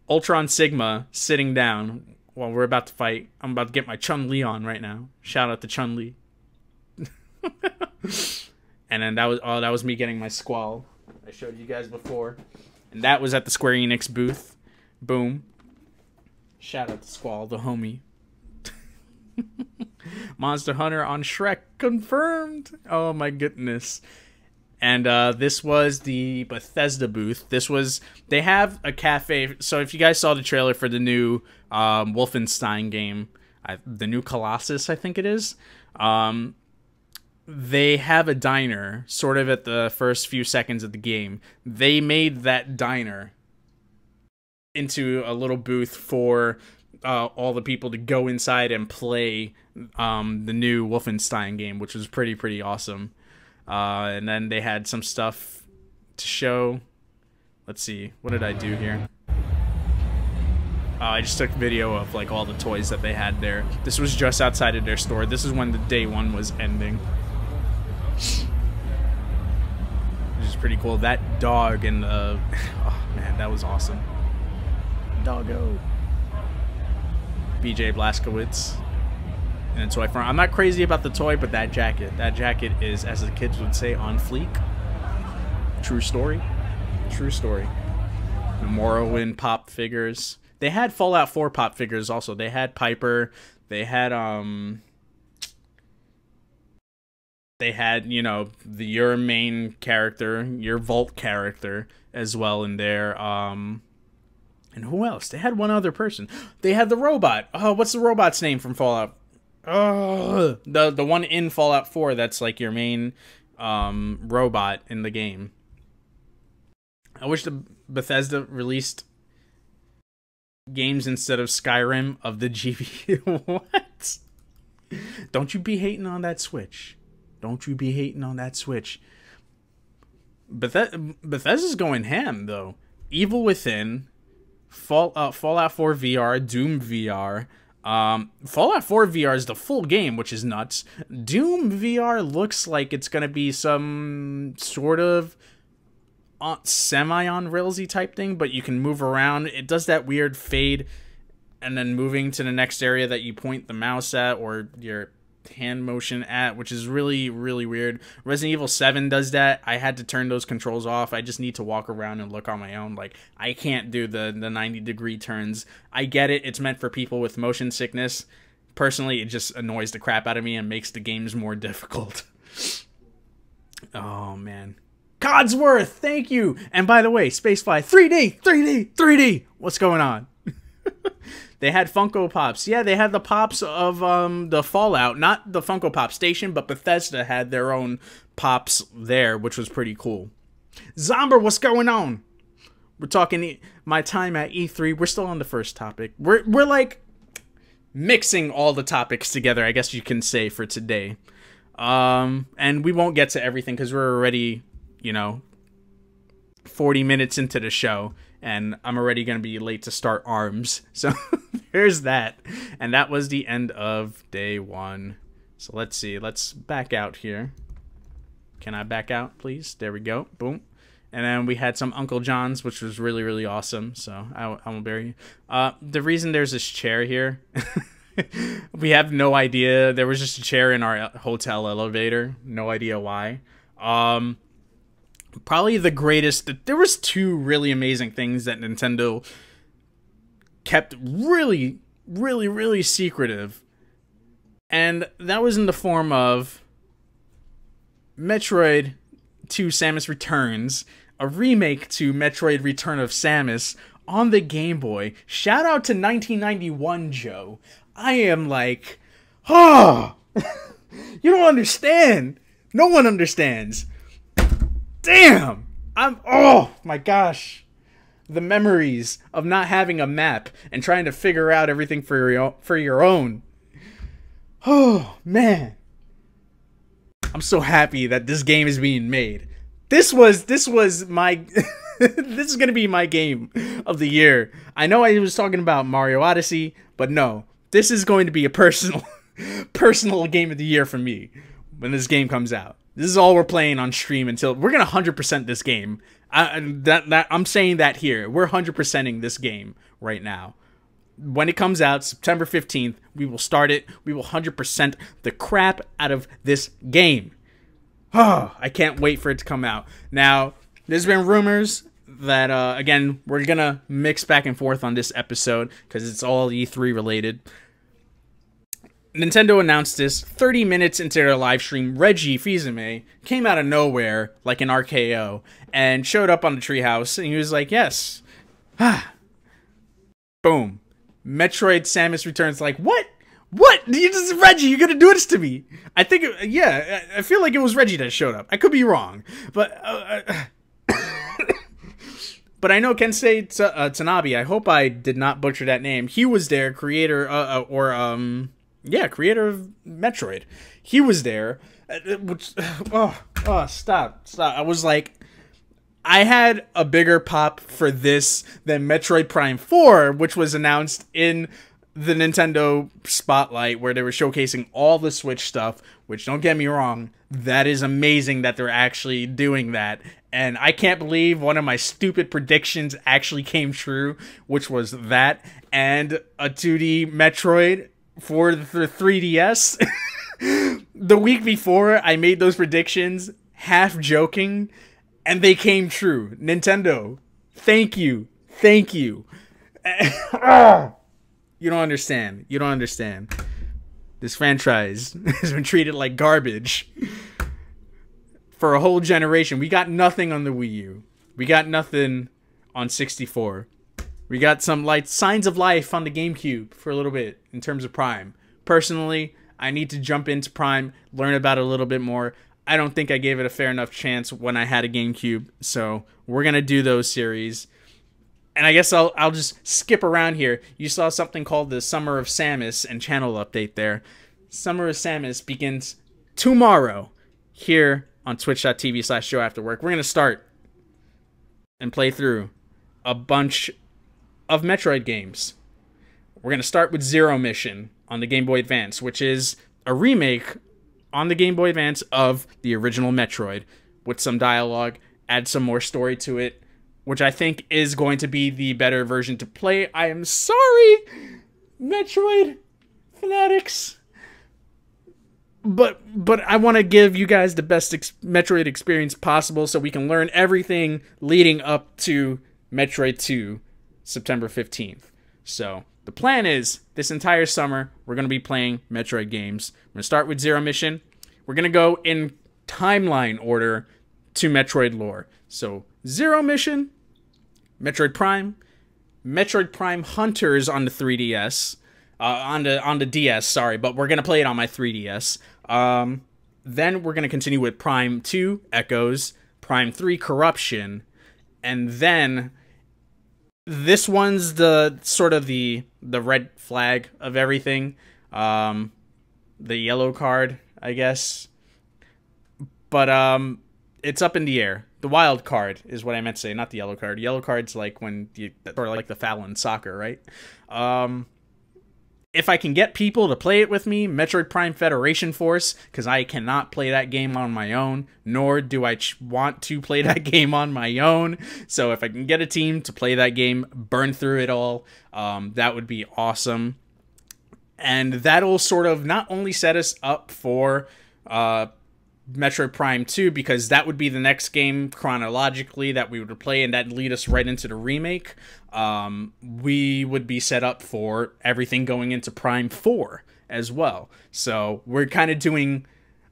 Ultron Sigma sitting down while we're about to fight. I'm about to get my Chun-Li on right now. Shout out to Chun-Li. And then that was me getting my Squall. I showed you guys before. And that was at the Square Enix booth. Boom. Shout out to Squall, the homie. Monster Hunter on Shrek confirmed. Oh my goodness. And this was the Bethesda booth. They have a cafe. So if you guys saw the trailer for the new Wolfenstein game, the new Colossus, I think it is. they have a diner sort of at the first few seconds of the game. They made that diner into a little booth for all the people to go inside and play the new Wolfenstein game, which was pretty awesome. And then they had some stuff to show. Let's see, what did I do here? I just took video of like all the toys that they had there. This was just outside of their store. This is when the day one was ending. Which is pretty cool. That dog and the... oh man, that was awesome. Doggo. BJ Blazkowicz. And a toy farm. I'm not crazy about the toy, but that jacket. That jacket is, as the kids would say, on fleek. True story. True story. The Morrowind pop figures. They had Fallout 4 pop figures also. They had Piper. They had, you know, your main character, your Vault character as well in there. And who else? They had one other person. They had the robot. Oh, what's the robot's name from Fallout? Oh, the one in Fallout 4 that's like your main robot in the game. I wish the Bethesda released games instead of Skyrim of the GBU. What? Don't you be hating on that Switch. Don't you be hating on that Switch. Bethesda's going ham, though. Evil Within, Fallout 4 VR, Doom VR. Fallout 4 VR is the full game, which is nuts. Doom VR looks like it's going to be some sort of semi-on-railsy type thing, but you can move around. It does that weird fade and then moving to the next area that you point the mouse at or your hand motion at, which is really weird. Resident Evil 7 does that. I had to turn those controls off. I just need to walk around and look on my own. Like, I can't do the 90-degree turns. I get it. It's meant for people with motion sickness. Personally, it just annoys the crap out of me and makes the games more difficult. Oh, man. Codsworth, thank you. And by the way, Spacefly, 3D. What's going on? They had Funko Pops. Yeah, they had the Pops of the Fallout. Not the Funko Pop station, but Bethesda had their own Pops there, which was pretty cool. Zomber, what's going on? We're talking my time at E3. We're still on the first topic. We're like mixing all the topics together, I guess you can say, for today. And we won't get to everything because we're already, you know, 40 minutes into the show. And I'm already going to be late to start ARMS. So there's that. And that was the end of day one. So let's see. Let's back out here. Can I back out, please? There we go. Boom. And then we had some Uncle John's, which was really awesome. So I won't bury you. The reason there's this chair here, we have no idea. There was just a chair in our hotel elevator. No idea why. Probably the greatest. There was two really amazing things that Nintendo kept really secretive, and that was in the form of Metroid 2 Samus Returns, a remake to Metroid Return of Samus on the Game Boy. Shout out to 1991, Joe. I am like, oh, you don't understand. No one understands. Damn! Oh my gosh. The memories of not having a map and trying to figure out everything for your own. Oh, man. I'm so happy that this game is being made. This was my this is going to be my game of the year. I know I was talking about Mario Odyssey, but no. This is going to be a personal game of the year for me when this game comes out. This is all we're playing on stream until we're gonna 100% this game. I'm saying that here. We're 100%ing this game right now. When it comes out, September 15th, we will start it. We will 100% the crap out of this game. Oh, I can't wait for it to come out. Now, there's been rumors that again, we're gonna mix back and forth on this episode because it's all E3 related. Nintendo announced this 30 minutes into their live stream. Reggie Fils-Aimé came out of nowhere like an RKO and showed up on the treehouse and he was like, yes. Boom. Metroid Samus Returns. Like, what? What? This is Reggie. You're gonna do this to me? I think, yeah. I feel like it was Reggie that showed up. I could be wrong, but but I know Kensei Tanabe. I hope I did not butcher that name. He was there, creator creator of Metroid. He was there. Which, stop. I was like, I had a bigger pop for this than Metroid Prime 4, which was announced in the Nintendo Spotlight, where they were showcasing all the Switch stuff, which, don't get me wrong, that is amazing that they're actually doing that. And I can't believe one of my stupid predictions actually came true, which was that and a 2D Metroid for the 3DS. The week before, I made those predictions, half joking, and they came true. Nintendo, thank you. Thank you. You don't understand. You don't understand. This franchise has been treated like garbage for a whole generation. We got nothing on the Wii U. We got nothing on 64. We got some like signs of life on the GameCube for a little bit in terms of Prime. Personally, I need to jump into Prime, learn about it a little bit more. I don't think I gave it a fair enough chance when I had a GameCube, so we're going to do those series. And I guess I'll just skip around here. You saw something called the Summer of Samus and channel update there. Summer of Samus begins tomorrow here on twitch.tv/JoAfterWork. We're going to start and play through a bunch of Metroid games. We're going to start with Zero Mission on the Game Boy Advance, which is a remake on the Game Boy Advance of the original Metroid with some dialogue, add some more story to it, which I think is going to be the better version to play. I am sorry, Metroid fanatics, but I want to give you guys the best Metroid experience possible so we can learn everything leading up to Metroid 2, September 15th. So the plan is, this entire summer, we're going to be playing Metroid games. I'm going to start with Zero Mission. We're going to go in timeline order to Metroid lore. So, Zero Mission, Metroid Prime Hunters on the 3DS, on the DS, sorry, but we're going to play it on my 3DS. Then we're going to continue with Prime 2, Echoes, Prime 3, Corruption, and then this one's the sort of the red flag of everything. The yellow card, I guess. But it's up in the air. The wild card is what I meant to say, not the yellow card. Yellow card's like when you, or like the foul in soccer, right? If I can get people to play it with me, Metroid Prime Federation Force, because I cannot play that game on my own, nor do I want to play that game on my own. So if I can get a team to play that game, burn through it all, that would be awesome. And that'll sort of not only set us up for Metroid Prime 2, because that would be the next game chronologically that we would play, and that'd lead us right into the remake. We would be set up for everything going into Prime 4 as well. So we're kind of doing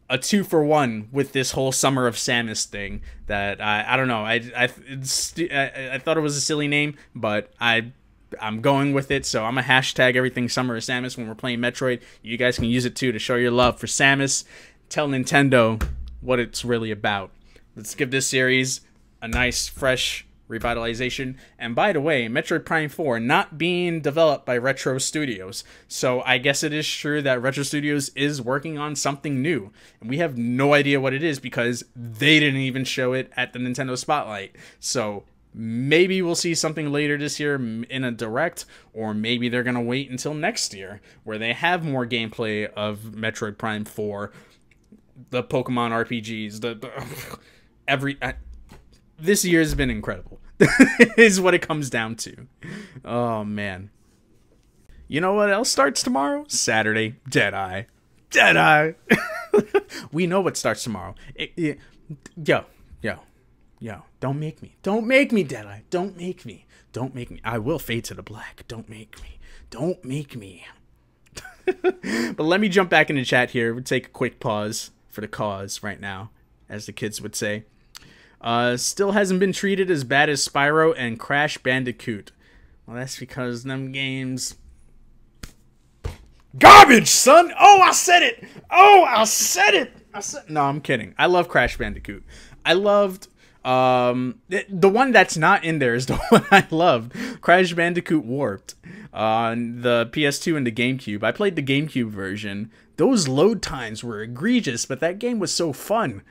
a 2-for-1 with this whole Summer of Samus thing that I don't know. I thought it was a silly name, but I'm going with it, so I'm going to hashtag everything Summer of Samus when we're playing Metroid. You guys can use it too to show your love for Samus. Tell Nintendo what it's really about. Let's give this series a nice, fresh revitalization. And by the way, Metroid Prime 4 not being developed by Retro Studios. So I guess it is true that Retro Studios is working on something new. And we have no idea what it is because they didn't even show it at the Nintendo Spotlight. So maybe we'll see something later this year in a direct, or maybe they're going to wait until next year where they have more gameplay of Metroid Prime 4, the Pokemon RPGs, this year has been incredible. Is what it comes down to. Oh man. You know what else starts tomorrow? Saturday, Deadeye. Deadeye. We know what starts tomorrow. Yo. Don't make me. Don't make me, Deadeye. Don't make me. Don't make me. I will fade to the black. Don't make me. Don't make me. But let me jump back into chat here. We'll take a quick pause for the cause right now, as the kids would say. Still hasn't been treated as bad as Spyro and Crash Bandicoot. Well, that's because them games Garbage, son! Oh, I said it! Oh, I said it! No, I'm kidding. I love Crash Bandicoot. I loved... the one that's not in there is the one I loved. Crash Bandicoot Warped. On the PS2 and the GameCube. I played the GameCube version. Those load times were egregious, but that game was so fun.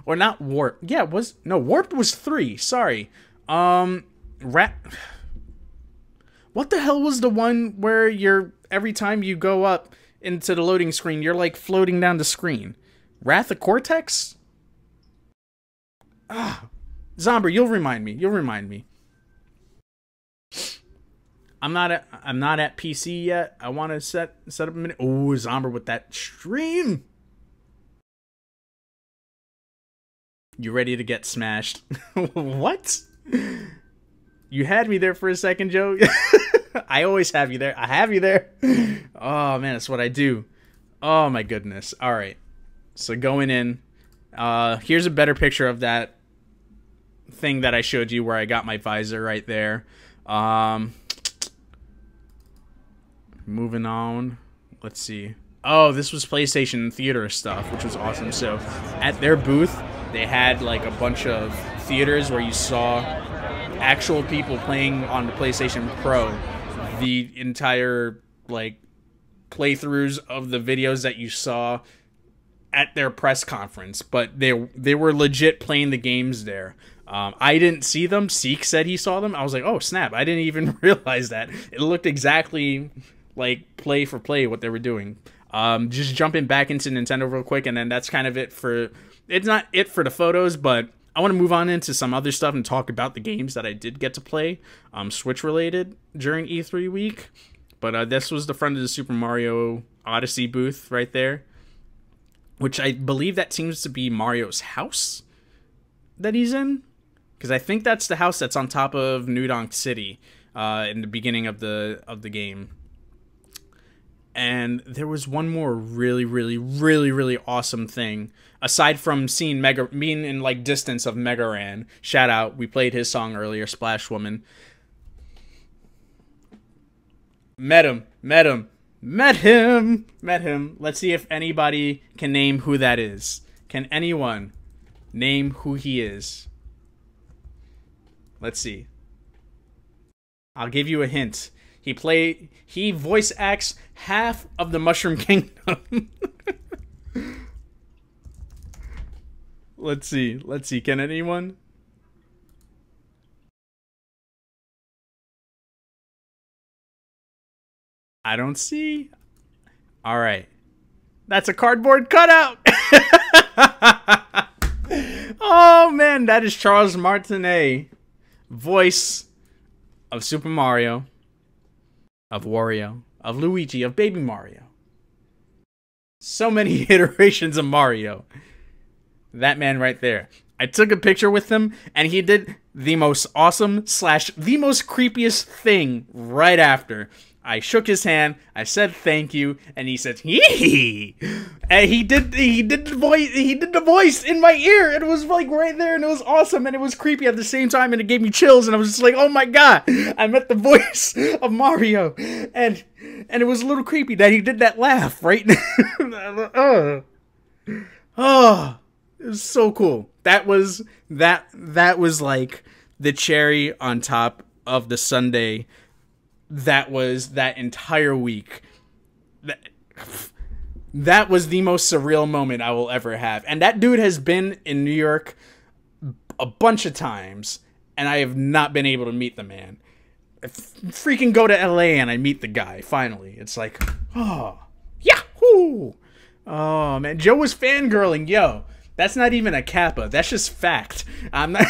Or not Warped. Yeah, it was... No, Warped was 3. Sorry. What the hell was the one where you're... Every time you go up into the loading screen, you're like floating down the screen? Wrath of Cortex? Ah, Zomber, you'll remind me. You'll remind me. I'm not at PC yet. I want to set up a minute. Oh, Zomber with that stream. You ready to get smashed? What? You had me there for a second, Joe. I always have you there. I have you there. Oh, man, that's what I do. Oh, my goodness. All right. So going in. Here's a better picture of that thing that I showed you where I got my visor right there. Moving on. Let's see. Oh, this was PlayStation Theater stuff, which was awesome. So at their booth, they had like a bunch of theaters where you saw actual people playing on the PlayStation Pro. The entire like playthroughs of the videos that you saw at their press conference, but they were legit playing the games there. I didn't see them. Seek said he saw them. I was like, oh snap! I didn't even realize that. It looked exactly like play for play what they were doing. Just jumping back into Nintendo real quick, and then that's kind of it for. It's not it for the photos, but I want to move on into some other stuff and talk about the games that I did get to play, Switch related during E3 week. But this was the front of the Super Mario Odyssey booth right there, which I believe that seems to be Mario's house that he's in, because I think that's the house that's on top of New Donk City in the beginning of the game. And there was one more really awesome thing aside from seeing being in like distance of Mega Ran. Shout out, we played his song earlier, Splash Woman. Met him. Let's see if anybody can name who that is. Can anyone name who he is? Let's see. I'll give you a hint. He voice acts half of the Mushroom Kingdom. Let's see. Can anyone? I don't see. All right. That's a cardboard cutout. Oh, man. That is Charles Martinet. Voice of Super Mario. Of Wario. Of Luigi. Of Baby Mario. So many iterations of Mario. That man right there. I took a picture with him, and he did the most awesome / the most creepiest thing right after. I shook his hand, I said thank you, and he said, hee. And he did the voice in my ear. It was like right there, and it was awesome, and it was creepy at the same time, and it gave me chills, and I was just like, oh my god, I met the voice of Mario. And it was a little creepy that he did that laugh, right? Oh, it was so cool. That was like the cherry on top of the sundae. That was that entire week. That was the most surreal moment I will ever have. And that dude has been in New York a bunch of times, and I have not been able to meet the man. I freaking go to LA and I meet the guy, finally. It's like, oh, yahoo! Oh, man. Joe was fangirling. Yo, that's not even a kappa. That's just fact. I'm not...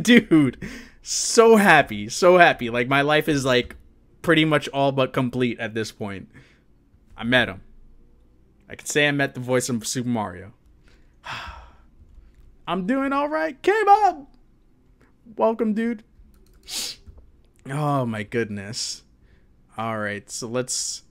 Dude, so happy. So happy. Like, my life is, like, pretty much all but complete at this point. I met him. I could say I met the voice of Super Mario. I'm doing all right. K-Bob! Welcome, dude. Oh, my goodness. All right, so let's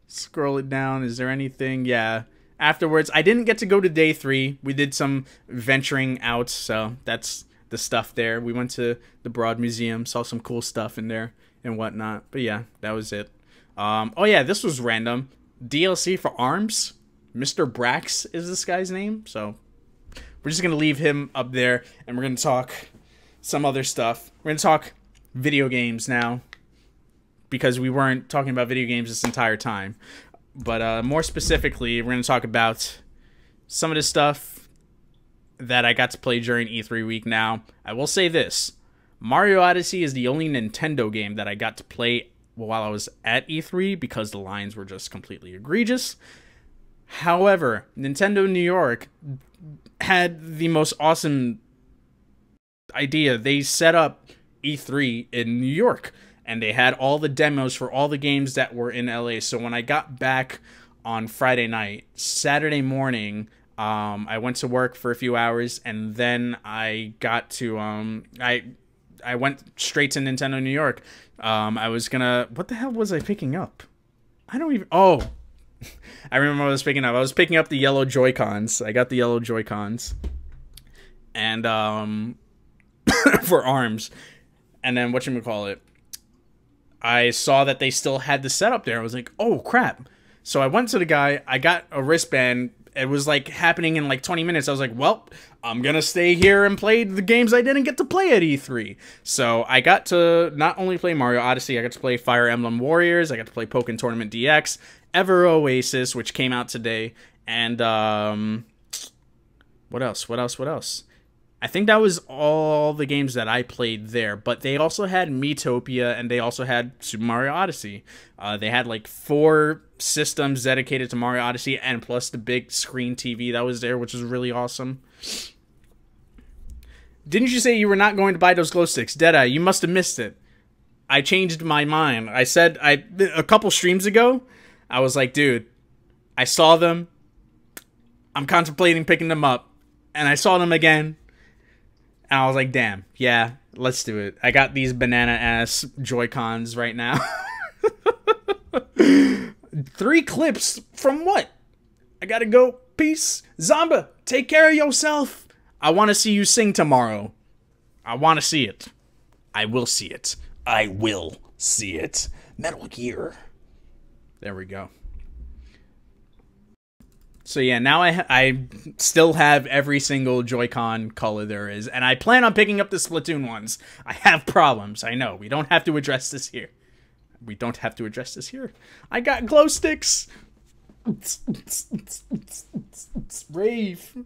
scroll it down. Is there anything? Yeah. Afterwards, I didn't get to go to day 3. We did some venturing out, so that's the stuff there. We went to the Broad Museum, saw some cool stuff in there and whatnot. But yeah, that was it. Oh yeah, this was random. DLC for ARMS. Mr. Brax is this guy's name, so we're just going to leave him up there, and we're going to talk some other stuff. We're going to talk video games now, because we weren't talking about video games this entire time. But more specifically, we're going to talk about some of the stuff that I got to play during E3 week now. I will say this. Mario Odyssey is the only Nintendo game that I got to play while I was at E3 because the lines were just completely egregious. However, Nintendo New York had the most awesome idea. They set up E3 in New York, and they had all the demos for all the games that were in LA. So when I got back on Friday night, Saturday morning, I went to work for a few hours, and then I got to I went straight to Nintendo New York. I was gonna, what the hell was I picking up? I don't even, oh, I remember what I was picking up. I was picking up the yellow Joy-Cons. I got the yellow Joy-Cons. And, for ARMS. And then, whatchamacallit, I saw that they still had the setup there. I was like, oh, crap. So I went to the guy. I got a wristband. It was, like, happening in, like, 20 minutes. I was like, well, I'm gonna stay here and play the games I didn't get to play at E3. So I got to not only play Mario Odyssey, I got to play Fire Emblem Warriors, I got to play Pokken Tournament DX, Ever Oasis, which came out today, and, what else? I think that was all the games that I played there, but they also had Miitopia, and they also had Super Mario Odyssey. They had like 4 systems dedicated to Mario Odyssey, and plus the big screen TV that was there, which was really awesome. Didn't you say you were not going to buy those glow sticks? Deadeye, you must have missed it. I changed my mind. I said, a couple streams ago, I was like, dude, I saw them. I'm contemplating picking them up. And I saw them again. And I was like, damn, yeah, let's do it. I got these banana-ass Joy-Cons right now. 3 clips from what? I gotta go. Peace. Zamba, take care of yourself. I want to see you sing tomorrow. I want to see it. I will see it. I will see it. Metal Gear. There we go. So yeah, now I still have every single Joy-Con color there is, and I plan on picking up the Splatoon ones. I have problems, I know. We don't have to address this here. We don't have to address this here. I got glow sticks! Rave!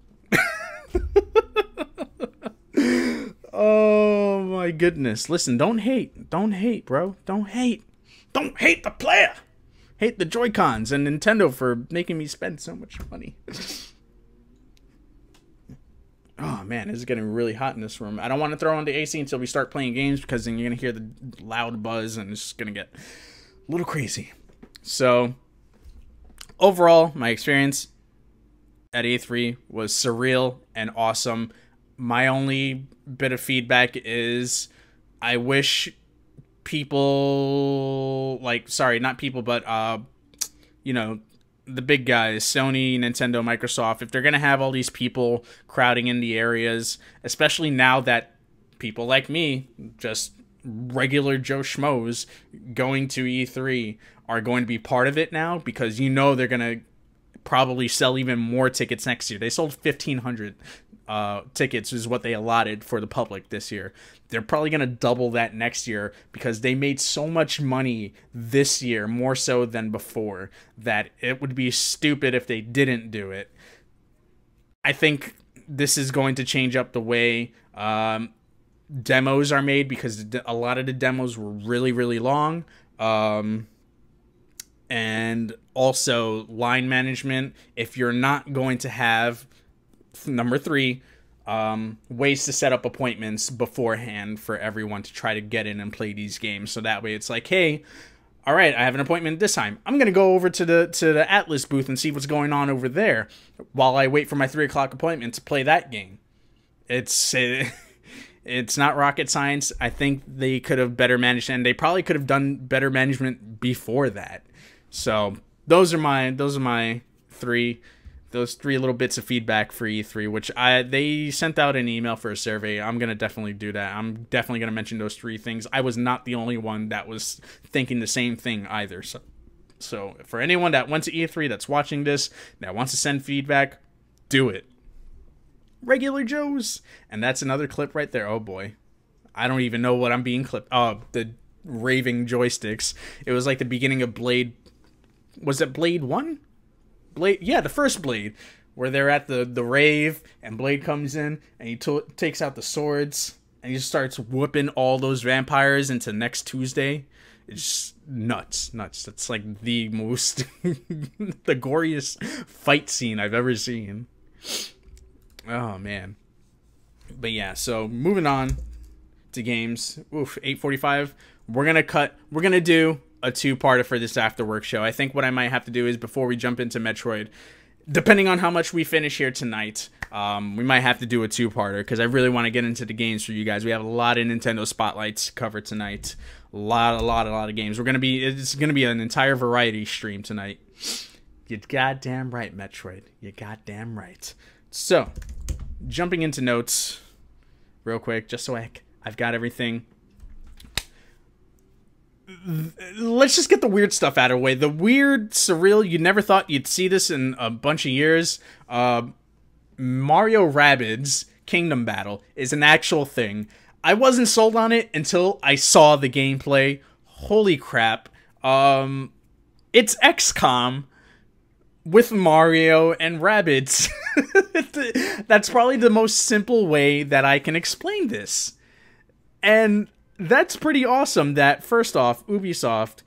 Oh my goodness. Listen, don't hate. Don't hate, bro. Don't hate. Don't hate the player! Hate the Joy-Cons and Nintendo for making me spend so much money. Oh man, this is getting really hot in this room. I don't want to throw on the AC until we start playing games, because then you're going to hear the loud buzz and it's just going to get a little crazy. So, overall, my experience at E3 was surreal and awesome. My only bit of feedback is I wish people, like, sorry, not people, but you know, the big guys, Sony, Nintendo, Microsoft, if they're gonna have all these people crowding in the areas, especially now that people like me, just regular Joe Schmoes going to E3, are going to be part of it now, because you know they're gonna probably sell even more tickets next year. They sold 1,500 tickets is what they allotted for the public this year. They're probably going to double that next year, because they made so much money this year, more so than before, that it would be stupid if they didn't do it. I think this is going to change up the way demos are made, because a lot of the demos were really, really long. And also line management. If you're not going to have, number 3, ways to set up appointments beforehand for everyone to try to get in and play these games. So that way it's like, hey, all right, I have an appointment this time. I'm going to go over to the Atlas booth and see what's going on over there while I wait for my 3 o'clock appointment to play that game. It's not rocket science. I think they could have better managed, and they probably could have done better management before that. So those are my 3 little bits of feedback for E3, which they sent out an email for a survey. I'm gonna definitely do that. I'm definitely gonna mention those 3 things. I was not the only one that was thinking the same thing either. So So for anyone that went to E3 that's watching this, that wants to send feedback, do it. Regular Joes. And that's another clip right there. Oh boy. I don't even know what I'm being clipped. Oh, the raving joysticks. It was like the beginning of Blade. Was it Blade 1? Blade, yeah, the first Blade, where they're at the rave and Blade comes in and he takes out the swords and he just starts whooping all those vampires into next Tuesday. It's just nuts. That's like the most the goriest fight scene I've ever seen. Oh man. But yeah, so moving on to games. Oof, 8:45. We're gonna do a two-parter for this after work show. I think what I might have to do is, before we jump into Metroid, depending on how much we finish here tonight, we might have to do a two-parter because I really want to get into the games for you guys. We have a lot of Nintendo spotlights to cover tonight. A lot of games. It's gonna be an entire variety stream tonight. You're goddamn right, Metroid. You're goddamn right. So, jumping into notes real quick, just so I've got everything. Let's just get the weird stuff out of the way. The weird, surreal, you never thought you'd see this in a bunch of years. Mario Rabbids Kingdom Battle is an actual thing. I wasn't sold on it until I saw the gameplay. Holy crap. It's XCOM with Mario and Rabbids. That's probably the most simple way that I can explain this. And that's pretty awesome that, first off, Ubisoft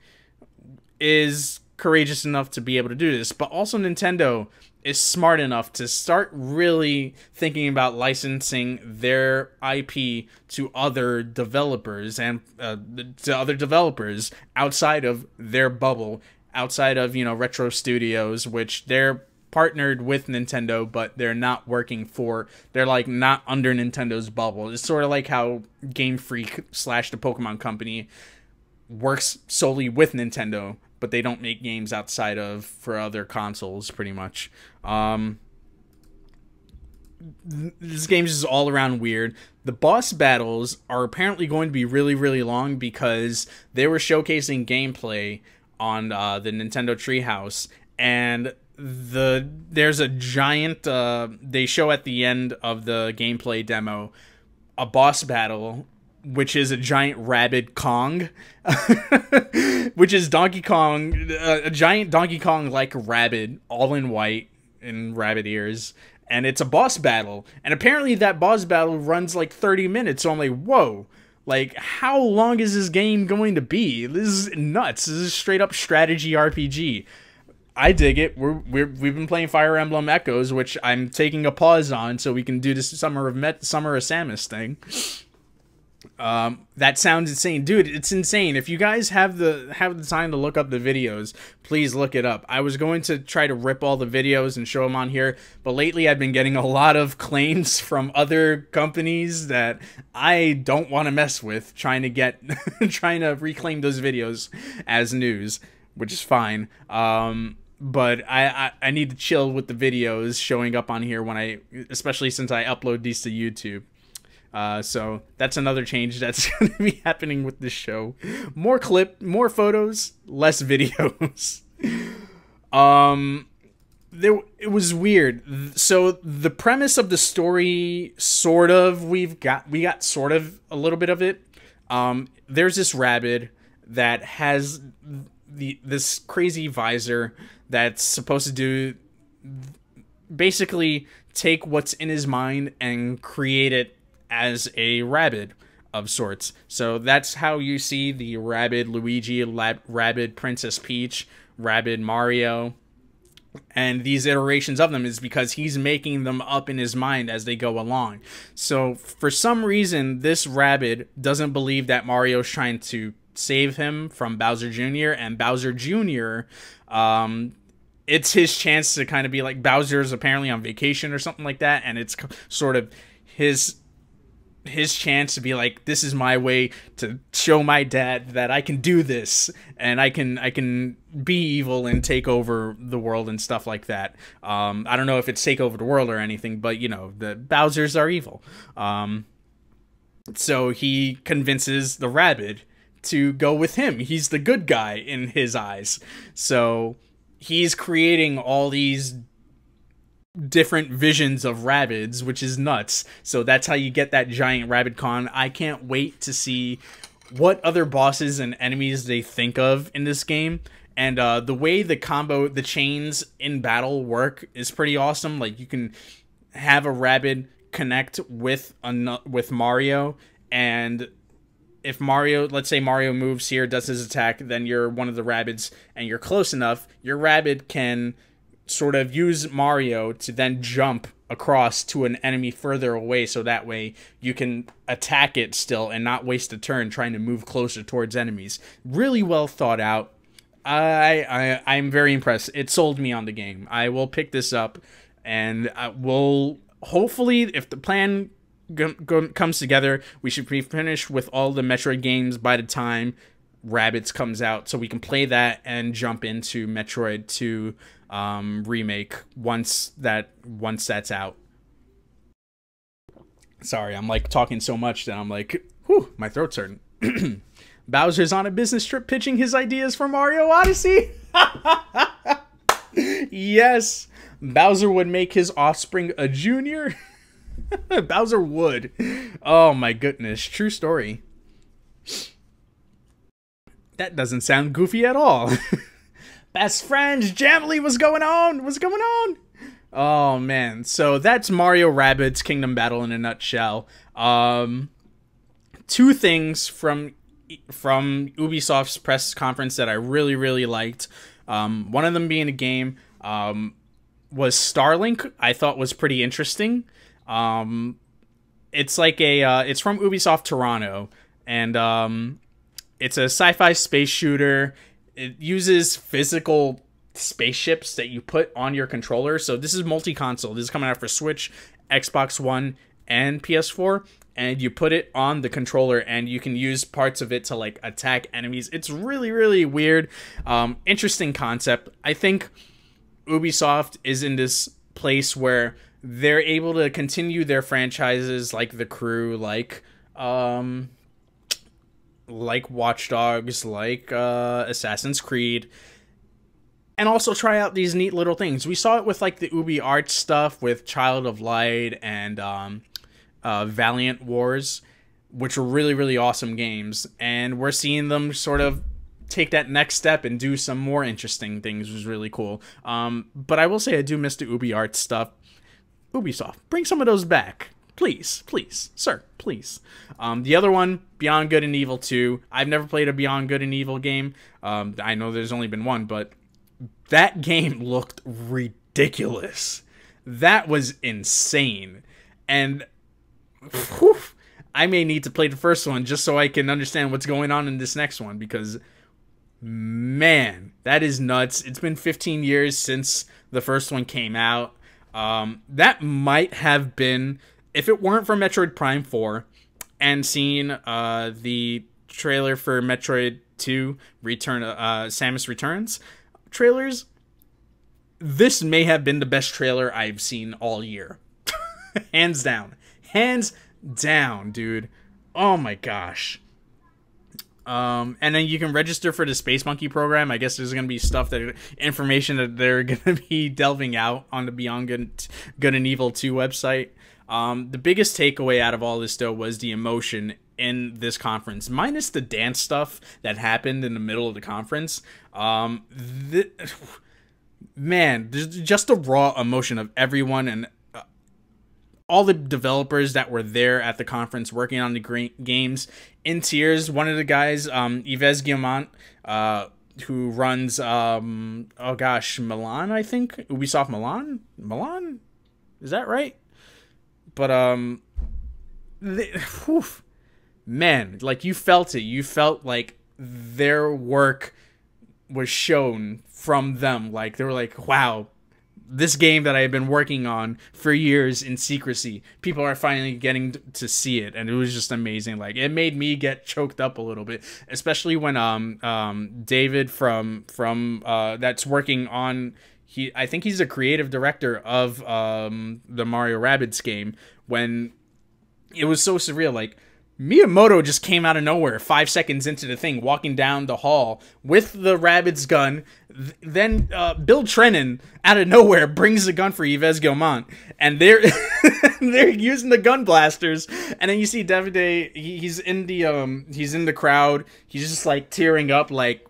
is courageous enough to be able to do this, but also Nintendo is smart enough to start really thinking about licensing their IP to other developers and to other developers outside of their bubble, outside of, Retro Studios, which they're partnered with Nintendo, but they're not they're like not under Nintendo's bubble. It's sort of like how Game Freak / the Pokemon Company works solely with Nintendo, but they don't make games outside of for other consoles, pretty much. This game is all around weird. The boss battles are apparently going to be really, really long because they were showcasing gameplay on the Nintendo Treehouse, and there's a giant they show at the end of the gameplay demo a boss battle, which is a giant rabid Kong, which is Donkey Kong, a giant Donkey Kong like rabbit, all in white and rabbit ears, and it's a boss battle, and apparently that boss battle runs like 30 minutes. So I'm like, whoa, like how long is this game going to be? This is nuts. This is straight up strategy RPG. I dig it. We've been playing Fire Emblem Echoes, which I'm taking a pause on so we can do this Summer of Samus thing. That sounds insane, dude. It's insane. If you guys have the time to look up the videos, please look it up. I was going to try to rip all the videos and show them on here, but lately I've been getting a lot of claims from other companies that I don't want to mess with, trying to reclaim those videos as news, which is fine. But I need to chill with the videos showing up on here especially since I upload these to YouTube. So that's another change that's going to be happening with this show. More more photos, less videos. It was weird. So the premise of the story, we got sort of a little bit of it. There's this rabbit that has this crazy visor that's supposed to do basically take what's in his mind and create it as a rabbit of sorts. So that's how you see the rabbit Luigi, rabbit Princess Peach, rabbit Mario, and these iterations of them is because he's making them up in his mind as they go along. So for some reason, this rabbit doesn't believe that Mario's trying to save him from Bowser Jr., and Bowser Jr., it's his chance to kind of be like, Bowser's apparently on vacation or something like that, and it's sort of his chance to be like, this is my way to show my dad that I can do this, and I can be evil and take over the world and stuff like that. I don't know if it's take over the world or anything, but the Bowsers are evil. So he convinces the rabbit to go with him. He's the good guy in his eyes. So he's creating all these different visions of Rabbids, which is nuts. So that's how you get that giant Rabbid Con. I can't wait to see what other bosses and enemies they think of in this game. And the way the chains in battle work is pretty awesome. Like, you can have a Rabbid connect with Mario, and if Mario, let's say Mario moves here, does his attack, then you're one of the Rabbids and you're close enough, your Rabbid can sort of use Mario to then jump across to an enemy further away, so that way you can attack it still and not waste a turn trying to move closer towards enemies. Really well thought out. I'm very impressed. It sold me on the game. I will pick this up, and we'll hopefully, if the plan comes together, we should be finished with all the Metroid games by the time Rabbids comes out, so we can play that and jump into Metroid 2 remake once that's out. Sorry, I'm like talking so much that I'm like, whew, my throat's hurting. Bowser's on a business trip pitching his ideas for Mario Odyssey. Yes, Bowser would make his offspring a junior. Bowser would. Oh my goodness, true story. That doesn't sound goofy at all. Best friends, Jamily, what's going on? What's going on? Oh man, so that's Mario Rabbids Kingdom Battle in a nutshell. Two things from Ubisoft's press conference that I really liked. One of them being a game was Starlink. I thought was pretty interesting. It's like it's from Ubisoft Toronto, and it's a sci-fi space shooter. It uses physical spaceships that you put on your controller. So this is multi-console. This is coming out for Switch, Xbox One, and PS4. And you put it on the controller, and you can use parts of it to like attack enemies. It's really weird. Interesting concept. I think Ubisoft is in this place where they're able to continue their franchises like The Crew, like Watch Dogs, like Assassin's Creed, and also try out these neat little things. We saw it with like the Ubi Arts stuff with Child of Light and Valiant Wars, which were really awesome games, and we're seeing them sort of take that next step and do some more interesting things, which is really cool. But I will say I do miss the Ubi Arts stuff. Ubisoft, bring some of those back. Please, sir, please. The other one, Beyond Good and Evil 2. I've never played a Beyond Good and Evil game. I know there's only been one, but that game looked ridiculous. That was insane. And whew, I may need to play the first one just so I can understand what's going on in this next one, because, man, that is nuts. It's been 15 years since the first one came out. That might have been, if it weren't for Metroid Prime 4 and seeing the trailer for Metroid 2 Samus Returns trailers, this may have been the best trailer I've seen all year. Hands down, dude. Oh my gosh. And then you can register for the Space Monkey program. I guess there's going to be information that they're going to be delving out on the Beyond Good and Evil 2 website. The biggest takeaway out of all this, though, was the emotion in this conference, minus the dance stuff that happened in the middle of the conference. Man, there's just the raw emotion of everyone and all the developers that were there at the conference working on the games in tears. One of the guys, Yves Guillemot, who runs, Milan, I think? Ubisoft Milan? Milan? Is that right? But, man, like, you felt it. You felt like their work was shown from them. Like, they were like, wow, this game that I have been working on for years in secrecy, people are finally getting to see it, and it was just amazing. Like, it made me get choked up a little bit, especially when David from that's working on, I think he's a creative director of the Mario Rabbids game, when it was so surreal. Like, Miyamoto just came out of nowhere 5 seconds into the thing, walking down the hall with the Rabbids gun. Then Bill Trennan out of nowhere brings the gun for Yves Guillemot, and they're they're using the gun blasters. And then you see Davide, he's in the crowd. He's just like tearing up. Like,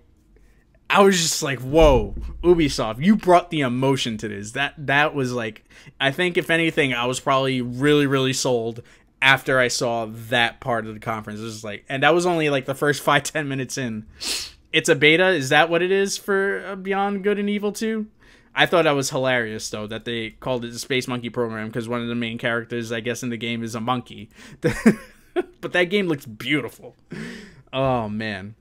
I was just like, whoa, Ubisoft, you brought the emotion to this. That was like, I think if anything, I was probably really, really sold after I saw that part of the conference. It was like, and that was only like the first 5-10 minutes in. It's a beta. Is that what it is for Beyond Good and Evil 2? I thought that was hilarious, though, that they called it the Space Monkey Program, because one of the main characters, I guess, in the game is a monkey. But that game looks beautiful. Oh, man.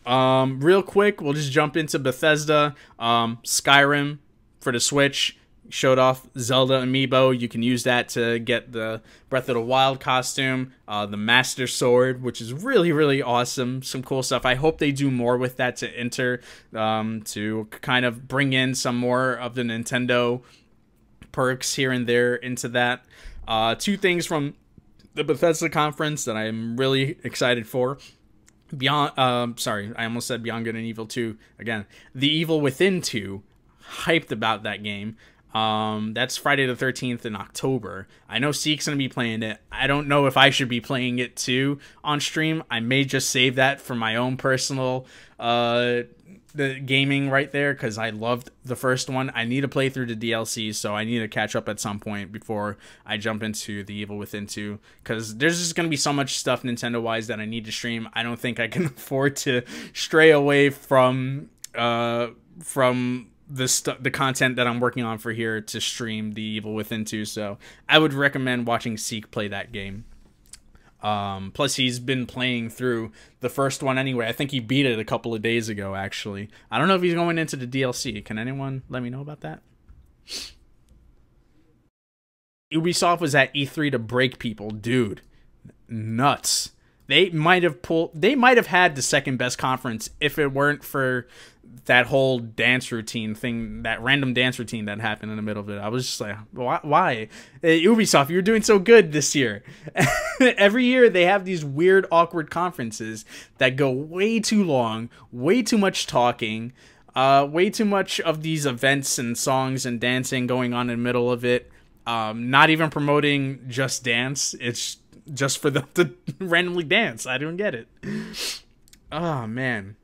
Real quick, we'll just jump into Bethesda. Skyrim for the Switch. Showed off Zelda amiibo. You can use that to get the Breath of the Wild costume, the Master Sword, which is really, really awesome. Some cool stuff. I hope they do more with that to enter, to kind of bring in some more of the Nintendo perks here and there into that. Two things from the Bethesda conference that I'm really excited for. Beyond, sorry, I almost said Beyond Good and Evil 2 again. The Evil Within 2, hyped about that game. That's Friday the 13th in October. I know Seek's gonna be playing it. I don't know if I should be playing it too on stream. I may just save that for my own personal the gaming right there, because I loved the first one. I need to play through the DLC, so I need to catch up at some point before I jump into The Evil Within 2, because there's just gonna be so much stuff Nintendo-wise that I need to stream. I don't think I can afford to stray away from the content that I'm working on for here to stream The Evil Within 2, so I would recommend watching Seek play that game. Plus he's been playing through the first one anyway. I think he beat it a couple of days ago, actually. I don't know if he's going into the DLC. Can anyone let me know about that? Ubisoft was at E3 to break people. Dude, nuts. They might have had the second best conference if it weren't for that whole dance routine thing, that random dance routine that happened in the middle of it. I was just like, why? Hey, Ubisoft, you're doing so good this year. Every year they have these weird, awkward conferences that go way too long, way too much talking, way too much of these events and songs and dancing going on in the middle of it. Not even promoting Just Dance. It's just for them to randomly dance. I don't get it. Oh, man.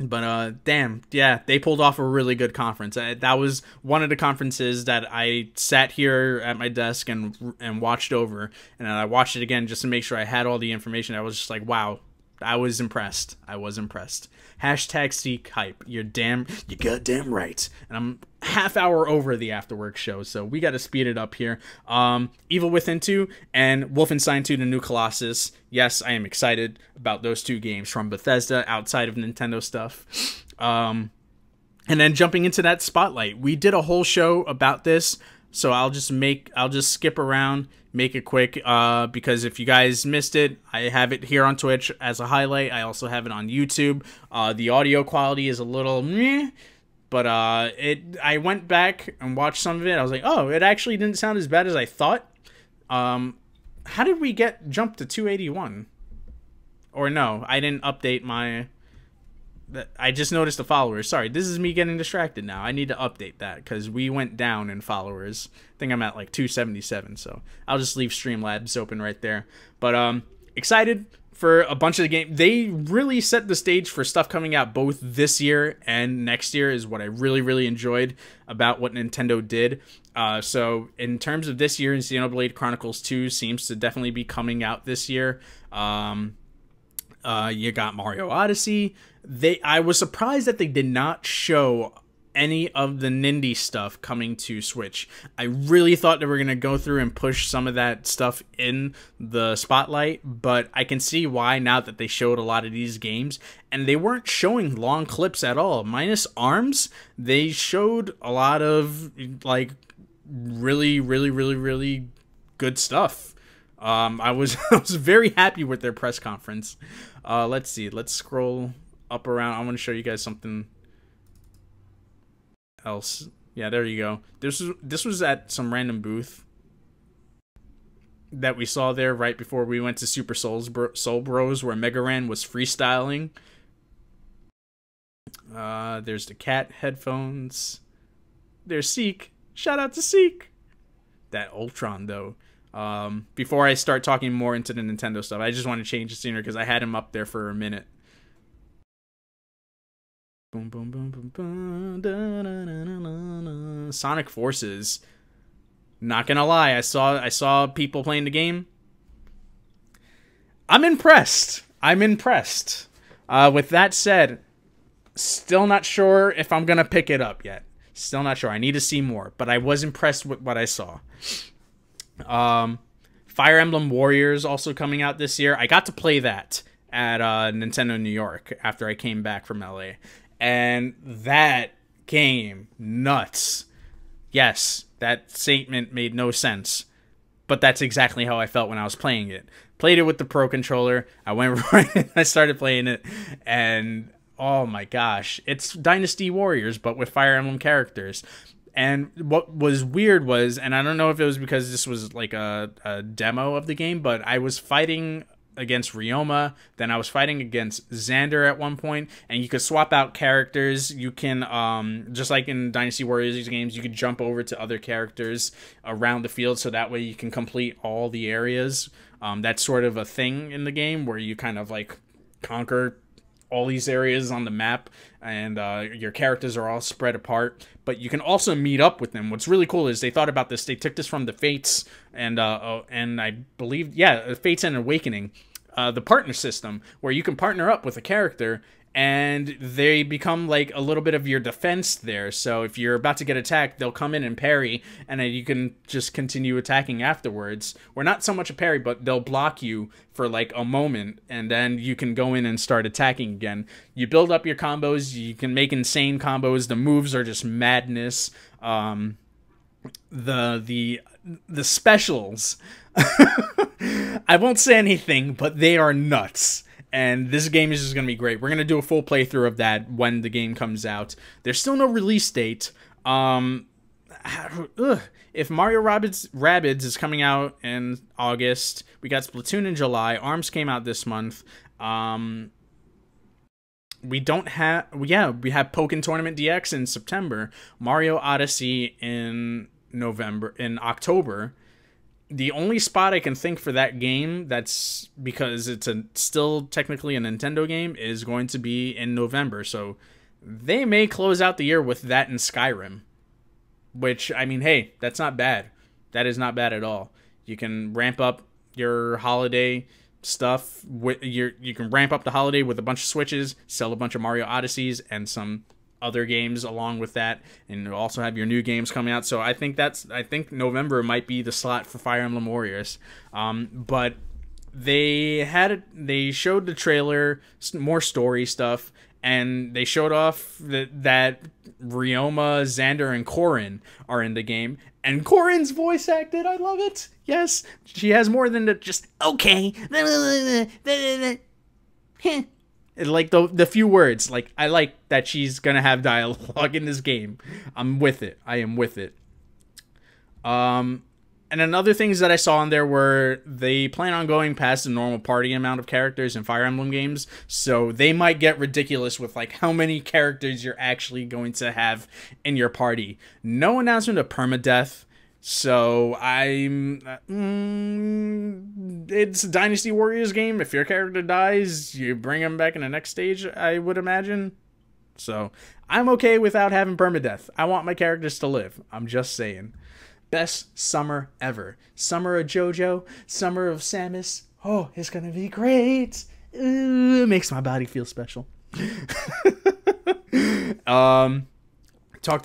But, damn, yeah, they pulled off a really good conference. That was one of the conferences that I sat here at my desk and watched over. And I watched it again just to make sure I had all the information. I was just like, wow, I was impressed. I was impressed. Hashtag Seek Hype. You're goddamn right. And I'm half hour over the Afterwork show, so we got to speed it up here. Evil Within 2 and Wolfenstein 2: The New Colossus. Yes, I am excited about those two games from Bethesda outside of Nintendo stuff. And then jumping into that spotlight, we did a whole show about this, so I'll just skip around, make it quick, because if you guys missed it, I have it here on Twitch as a highlight. I also have it on YouTube. The audio quality is a little meh, but I went back and watched some of it. I was like, oh, it actually didn't sound as bad as I thought. How did we jump to 281? Or no, I didn't update my... I just noticed the followers. Sorry, this is me getting distracted now. I need to update that because we went down in followers. I think I'm at like 277, so I'll just leave Streamlabs open right there. But excited for a bunch of the game. They really set the stage for stuff coming out both this year and next year is what I really, really enjoyed about what Nintendo did. So in terms of this year, Xenoblade Chronicles 2 seems to definitely be coming out this year. You got Mario Odyssey. I was surprised that they did not show any of the Nindy stuff coming to Switch. I really thought they were going to go through and push some of that stuff in the spotlight, but I can see why now that they showed a lot of these games, and they weren't showing long clips at all. Minus ARMS, they showed a lot of like really, really, really, really good stuff. I was very happy with their press conference. Let's see. Let's scroll up around. I want to show you guys something else. Yeah, there you go. This was at some random booth. that we saw there right before we went to Super Soul Bros, where Mega Ran was freestyling. There's the cat headphones. There's Seek. Shout out to Seek. That Ultron, though. Before I start talking more into the Nintendo stuff, I just want to change the scenery because I had him up there for a minute. Boom, boom, boom, boom, boom. Da, da, da, da, da, da. Sonic Forces. Not gonna lie, I saw people playing the game. I'm impressed. With that said, still not sure if I'm gonna pick it up yet. Still not sure. I need to see more, but I was impressed with what I saw. Fire Emblem Warriors also coming out this year. I got to play that at Nintendo New York after I came back from LA. And that game, nuts. Yes, that statement made no sense. But that's exactly how I felt when I was playing it. Played it with the Pro Controller. I went right in, I started playing it. And oh my gosh. It's Dynasty Warriors, but with Fire Emblem characters. And what was weird was, and I don't know if it was because this was like a demo of the game, but I was fighting against Ryoma, then I was fighting against Xander at one point, and you could swap out characters. You can, just like in Dynasty Warriors games, you could jump over to other characters around the field, so that way you can complete all the areas. That's sort of a thing in the game, where you kind of like conquer all these areas on the map, and your characters are all spread apart, but you can also meet up with them. What's really cool is they thought about this. They took this from the Fates, and I believe, yeah, Fates and Awakening, the partner system, where you can partner up with a character, and they become like a little bit of your defense there. So if you're about to get attacked, they'll come in and parry, and then you can just continue attacking afterwards. Or not so much a parry, but they'll block you for like a moment, and then you can go in and start attacking again. You build up your combos. You can make insane combos. The moves are just madness. The specials, I won't say anything, but they are nuts. And this game is just going to be great. We're going to do a full playthrough of that when the game comes out. There's still no release date. If Mario Rabbids is coming out in August, we got Splatoon in July. ARMS came out this month. We don't have... Yeah, we have Pokken Tournament DX in September. Mario Odyssey in October. The only spot I can think for that game, that's because it's still technically a Nintendo game, is going to be in November. So they may close out the year with that and Skyrim. Which, I mean, hey, that's not bad. That is not bad at all. You can ramp up your holiday stuff. You can ramp up the holiday with a bunch of Switches, sell a bunch of Mario Odysseys, and some other games along with that, and you'll also have your new games coming out. So I think November might be the slot for Fire Emblem Warriors. But they showed the trailer, more story stuff, and they showed off that Ryoma, Xander, and Corrin are in the game, and Corrin's voice acted. I love it. Yes, she has more than just okay. Like the few words, like I like that she's gonna have dialogue in this game. I'm with it. I am with it. And another things that I saw on there were they plan on going past the normal party amount of characters in Fire Emblem games, so they might get ridiculous with like how many characters you're actually going to have in your party. No announcement of permadeath. So it's a Dynasty Warriors game. If your character dies, you bring him back in the next stage, I would imagine. So I'm okay without having permadeath. I want my characters to live. I'm just saying. Best summer ever. Summer of JoJo, summer of Samus. Oh, it's gonna be great. It makes my body feel special. Talked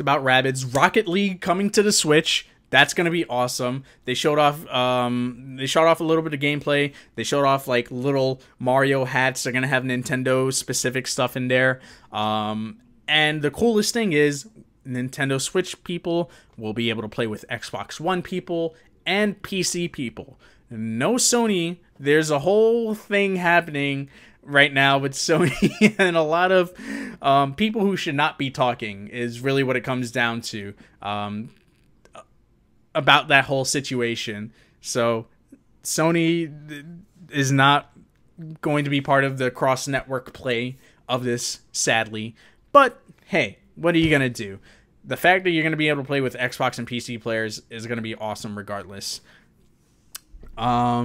about Rabbids. Rocket League coming to the Switch. That's gonna be awesome. They showed off a little bit of gameplay. They showed off like little Mario hats. They're gonna have Nintendo specific stuff in there. And the coolest thing is Nintendo Switch people will be able to play with Xbox One people and PC people. No Sony. There's a whole thing happening right now with Sony and a lot of people who should not be talking is really what it comes down to. About that whole situation. So Sony is not going to be part of the cross-network play of this, sadly. But, hey, what are you going to do? The fact that you're going to be able to play with Xbox and PC players is going to be awesome regardless. Up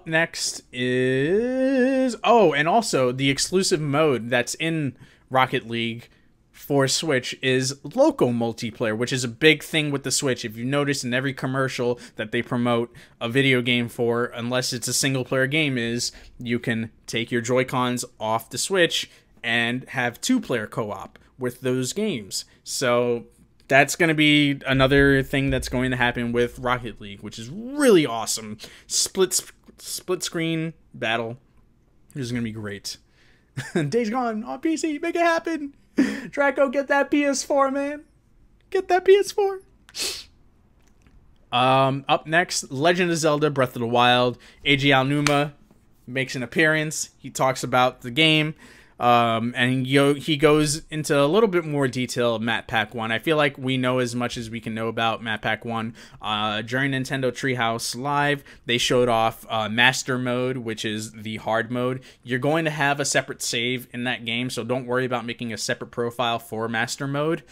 next is... Oh, and also the exclusive mode that's in Rocket League for Switch is local multiplayer, which is a big thing with the Switch. If you notice in every commercial that they promote a video game for, unless it's a single-player game, is you can take your Joy-Cons off the Switch and have two-player co-op with those games. So that's going to be another thing that's going to happen with Rocket League, which is really awesome. Split screen battle. This is going to be great. Days Gone on PC. Make it happen. Draco, get that PS4, man. Get that PS4. Up next, Legend of Zelda Breath of the Wild. Eiji Aonuma makes an appearance. He talks about the game. And he goes into a little bit more detail of Map Pack 1. I feel like we know as much as we can know about Map Pack 1. During Nintendo Treehouse Live, they showed off Master Mode, which is the hard mode. You're going to have a separate save in that game, so don't worry about making a separate profile for Master Mode.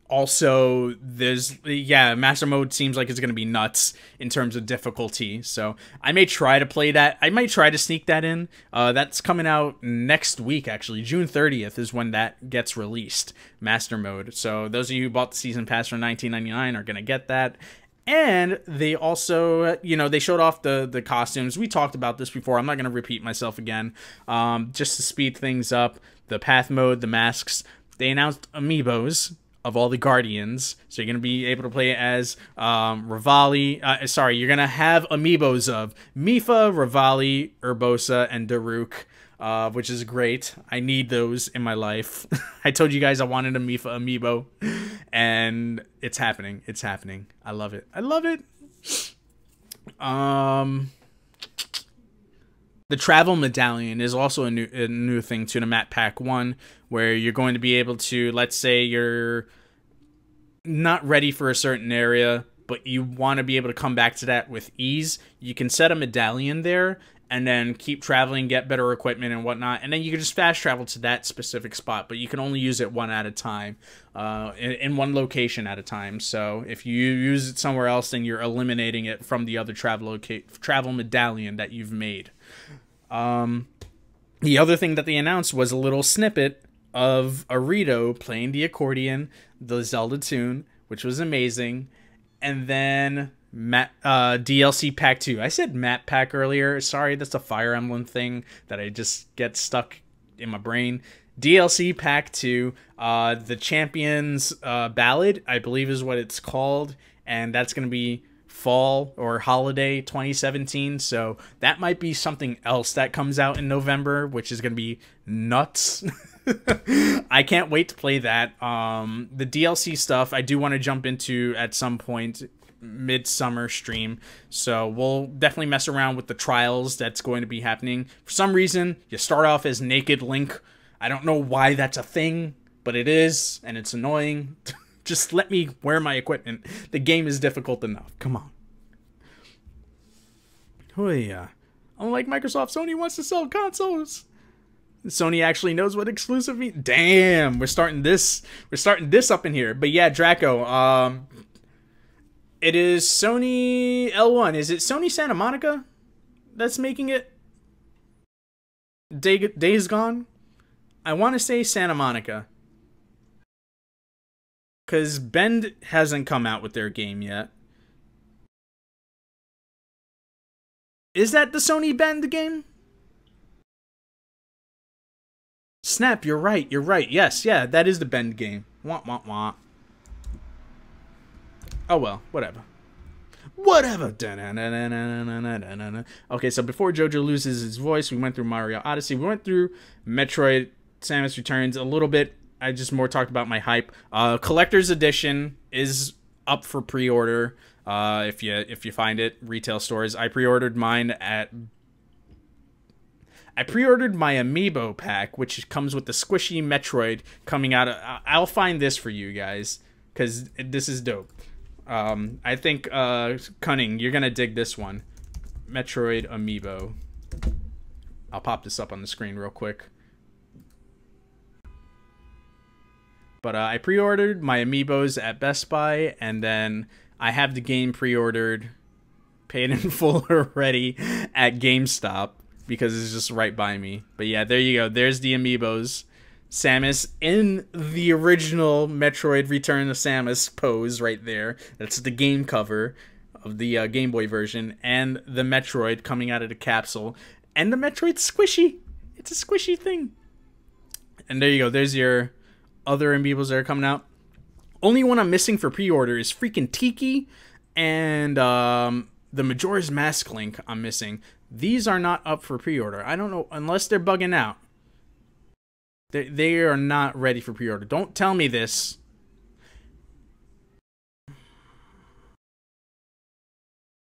Also, Master Mode seems like it's going to be nuts in terms of difficulty. So I may try to play that. I might try to sneak that in. That's coming out next week, actually. June 30th is when that gets released, Master Mode. So those of you who bought the Season Pass for $19.99 are going to get that. And they also, they showed off the costumes. We talked about this before. I'm not going to repeat myself again. Just to speed things up, the path mode, the masks. They announced amiibos of all the Guardians. So you're going to be able to play as Rivali. You're going to have amiibos of Mipha, Rivali, Urbosa, and Daruk, which is great. I need those in my life. I told you guys I wanted a Mipha amiibo, and it's happening. It's happening. I love it. I love it. The travel medallion is also a new thing to the Map Pack 1, where you're going to be able to, let's say you're not ready for a certain area, but you want to be able to come back to that with ease. You can set a medallion there and then keep traveling, get better equipment and whatnot, and then you can just fast travel to that specific spot, but you can only use it one at a time, in one location at a time. So if you use it somewhere else, then you're eliminating it from the other travel medallion that you've made. The other thing that they announced was a little snippet of Arito playing the accordion, the Zelda tune, which was amazing. And then DLC Pack 2. I said Map Pack earlier. Sorry, that's a Fire Emblem thing that I just get stuck in my brain. DLC Pack 2, the Champions Ballad, I believe is what it's called. And that's going to be fall or holiday 2017, so that might be something else that comes out in November, which is going to be nuts. I can't wait to play that. The DLC stuff I do want to jump into at some point midsummer stream, so we'll definitely mess around with the trials that's going to be happening. For some reason, you start off as Naked Link. I don't know why that's a thing, but it is, and it's annoying. Just let me wear my equipment. The game is difficult enough. Come on. Oh yeah. Unlike Microsoft, Sony wants to sell consoles. Sony actually knows what exclusive means. Damn, we're starting this up in here. But yeah, Draco. It is Sony L1. Is it Sony Santa Monica that's making it? Days Gone? I want to say Santa Monica. Because Bend hasn't come out with their game yet. Is that the Sony Bend game? Snap, you're right, you're right. Yes, yeah, that is the Bend game. Wah, wah, wah. Oh well, whatever. Whatever. Okay, so before Jojo loses his voice, we went through Mario Odyssey. We went through Metroid Samus Returns a little bit. I just more talked about my hype. Collector's Edition is up for pre-order. If you find it, retail stores. I pre-ordered mine I pre-ordered my Amiibo pack, which comes with the squishy Metroid coming out. I'll find this for you guys because this is dope. I think Cunning, you're gonna dig this one. Metroid Amiibo. I'll pop this up on the screen real quick. But I pre-ordered my Amiibos at Best Buy, and then I have the game pre-ordered, paid in full already at GameStop because it's just right by me. But yeah, there you go. There's the Amiibos. Samus in the original Metroid Return of Samus pose right there. That's the game cover of the Game Boy version, and the Metroid coming out of the capsule. And the Metroid's squishy. It's a squishy thing. And there you go. There's your other Amiibos that are coming out. Only one I'm missing for pre-order is freaking Tiki and the Majora's Mask Link I'm missing. These are not up for pre-order. I don't know, unless they're bugging out. They are not ready for pre-order. Don't tell me this.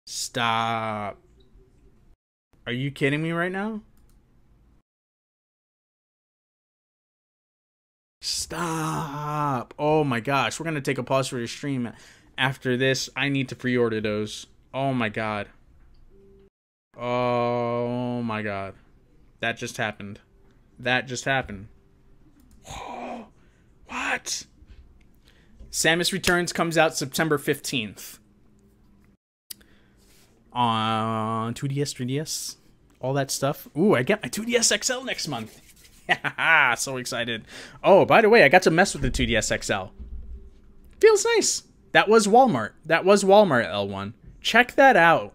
Stop. Are you kidding me right now? Stop. Oh my gosh. We're going to take a pause for the stream after this. I need to pre-order those. Oh my god. Oh my god. That just happened. That just happened. Oh, what? Samus Returns comes out September 15th. On 2DS, 3DS, all that stuff. Ooh, I get my 2DS XL next month. So excited. Oh, by the way, I got to mess with the 2DS XL. Feels nice. That was Walmart. That was Walmart L1. Check that out.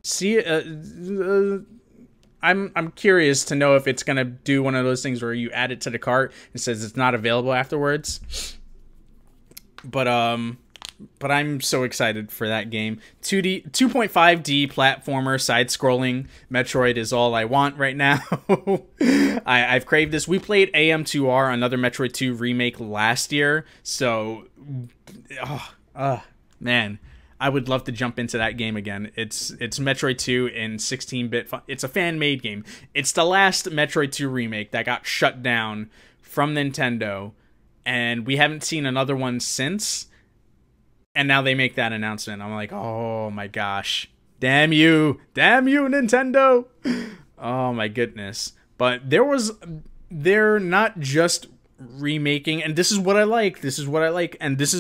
See, I'm curious to know if it's gonna do one of those things where you add it to the cart and says it's not available afterwards. But I'm so excited for that game. 2.5D platformer side-scrolling Metroid is all I want right now. I've craved this. We played AM2R, another Metroid 2 remake last year, so man, I would love to jump into that game again. It's Metroid 2 in 16-bit. It's a fan-made game. It's the last Metroid 2 remake that got shut down from Nintendo, and we haven't seen another one since. And now they make that announcement. I'm like, oh my gosh. Damn you, Nintendo. Oh my goodness. But they're not just remaking, and this is what I like. And this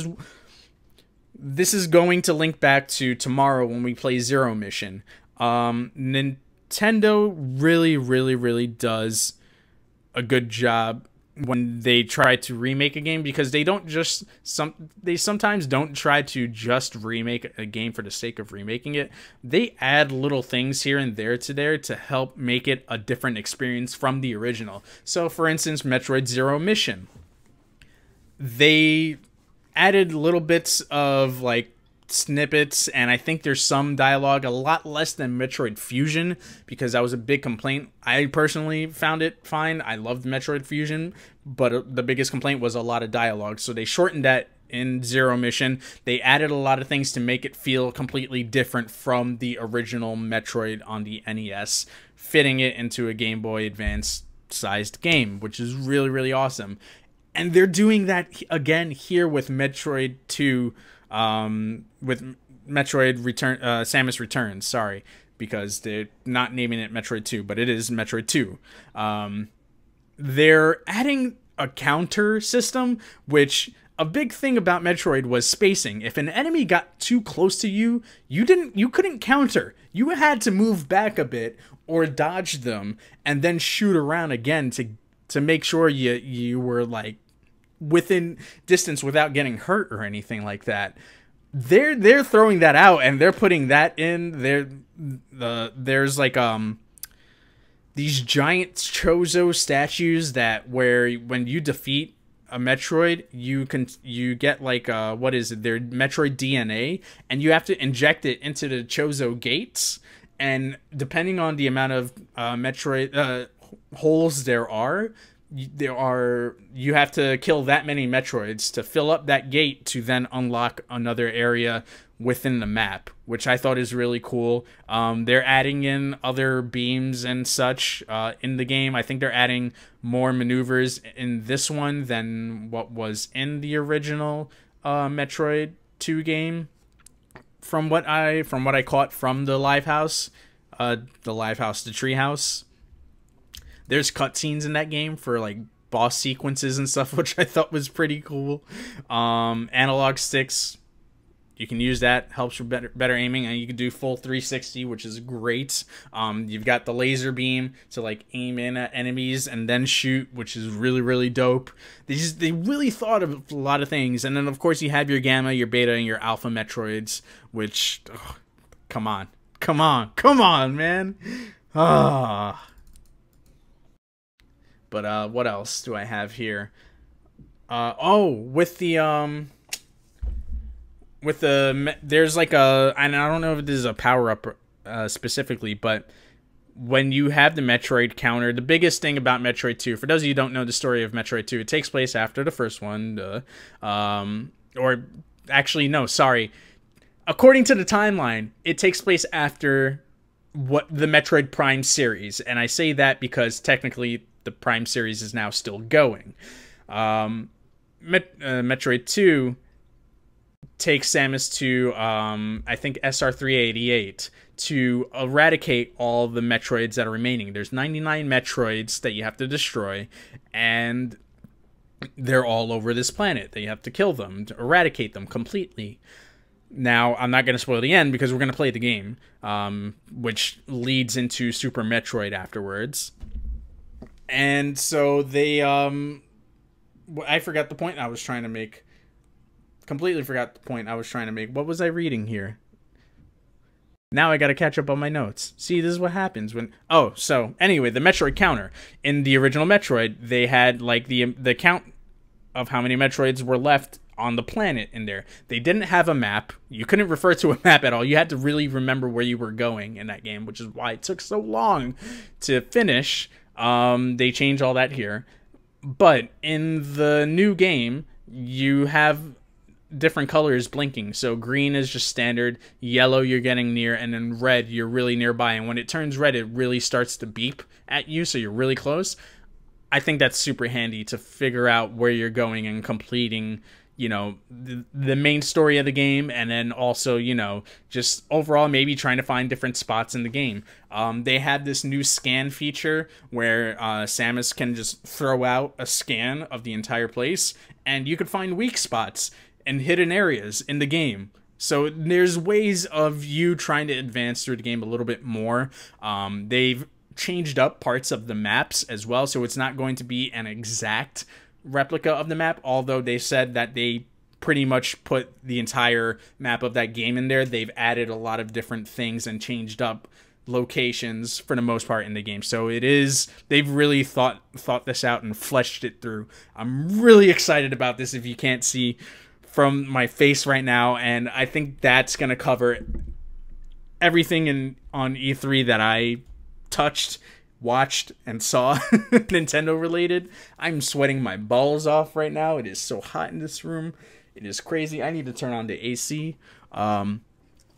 is going to link back to tomorrow when we play Zero Mission. Nintendo really does a good job when they try to remake a game, because they sometimes don't try to just remake a game for the sake of remaking it. They add little things here and there to help make it a different experience from the original. So for instance, Metroid Zero Mission, they added little bits of like snippets, and I think there's some dialogue, a lot less than Metroid Fusion, because that was a big complaint. I personally found it fine. I loved Metroid Fusion, but the biggest complaint was a lot of dialogue. So they shortened that in Zero Mission. They added a lot of things to make it feel completely different from the original Metroid on the NES, fitting it into a Game Boy Advance sized game, which is really awesome. And they're doing that again here with Metroid 2, with Metroid Samus Returns, sorry, because they're not naming it Metroid 2, but it is Metroid 2. They're adding a counter system, which a big thing about Metroid was spacing. If an enemy got too close to you, you couldn't counter. You had to move back a bit or dodge them and then shoot around again to make sure you were like within distance without getting hurt or anything like that. They're throwing that out, and they're putting that in there. There's like these giant Chozo statues that when you defeat a Metroid, you get like what is it? Their Metroid DNA, and you have to inject it into the Chozo gates, and depending on the amount of Metroid holes there are, you have to kill that many Metroids to fill up that gate to then unlock another area within the map, which I thought is really cool. They're adding in other beams and such in the game. I think they're adding more maneuvers in this one than what was in the original Metroid 2 game from what I caught from the live house, the treehouse. There's cutscenes in that game for like boss sequences and stuff, which I thought was pretty cool. Analog sticks, you can use that, helps for better aiming, and you can do full 360, which is great. You've got the laser beam to like aim in at enemies and then shoot, which is really, really dope. They really thought of a lot of things. And then of course you have your Gamma, your Beta, and your Alpha Metroids, which come on, man. But what else do I have here? There's like and I don't know if this is a power up specifically, but when you have the Metroid counter, the biggest thing about Metroid 2, for those of you who don't know the story of Metroid 2, it takes place after the first one, or actually no, sorry, according to the timeline, it takes place after what the Metroid Prime series, and I say that because technically the Prime series is now still going. Metroid 2 takes Samus to, I think, SR388 to eradicate all the Metroids that are remaining. There's 99 Metroids that you have to destroy, and they're all over this planet. They have to kill them, to eradicate them completely. Now, I'm not going to spoil the end because we're going to play the game, which leads into Super Metroid afterwards. And so they, I forgot the point I was trying to make. Completely forgot the point I was trying to make. What was I reading here? Now I gotta catch up on my notes. See, this is what happens when... Oh, so, anyway, the Metroid counter. In the original Metroid, they had, like, the count of how many Metroids were left on the planet in there. They didn't have a map. You couldn't refer to a map at all. You had to really remember where you were going in that game, which is why it took so long to finish. They changed all that here. But in the new game, you have different colors blinking. So green is just standard, yellow you're getting near, and then red you're really nearby. And when it turns red, it really starts to beep at you, so you're really close. I think that's super handy to figure out where you're going and completing, you know, the main story of the game, and then also, you know, just overall maybe trying to find different spots in the game. They had this new scan feature where Samus can just throw out a scan of the entire place, and you could find weak spots and hidden areas in the game. So there's ways of you trying to advance through the game a little bit more. They've changed up parts of the maps as well, so it's not going to be an exact replica of the map, although they said that they pretty much put the entire map of that game in there. They've added a lot of different things and changed up locations for the most part in the game. So they've really thought this out and fleshed it through. I'm really excited about this, if you can't see from my face right now, and I think that's gonna cover everything on E3 that I touched, watched, and saw Nintendo related. I'm sweating my balls off right now. It is so hot in this room. It is crazy. I need to turn on the AC.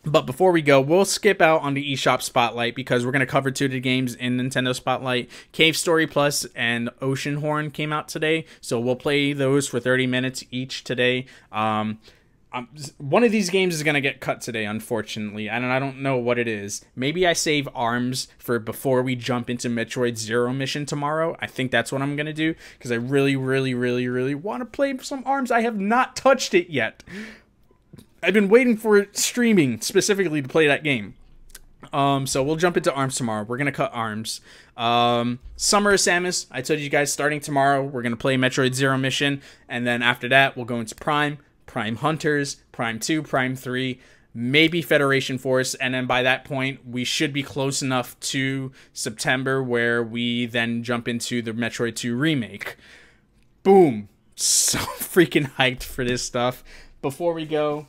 But before we go, we'll skip out on the eShop Spotlight because we're going to cover 2 of the games in Nintendo Spotlight. Cave Story Plus and Oceanhorn came out today, so we'll play those for 30 minutes each today. One of these games is going to get cut today, unfortunately, and I don't know what it is. Maybe I save ARMS for before we jump into Metroid Zero Mission tomorrow. I think that's what I'm going to do, because I really, really, really, really want to play some ARMS. I have not touched it yet. I've been waiting for it streaming specifically to play that game. So we'll jump into ARMS tomorrow. We're going to cut ARMS. Summer of Samus, I told you guys, starting tomorrow, we're going to play Metroid Zero Mission, and then after that, we'll go into Prime Hunters, Prime 2, Prime 3, maybe Federation Force, and then by that point, we should be close enough to September where we then jump into the Metroid 2 remake. Boom. So freaking hyped for this stuff. Before we go,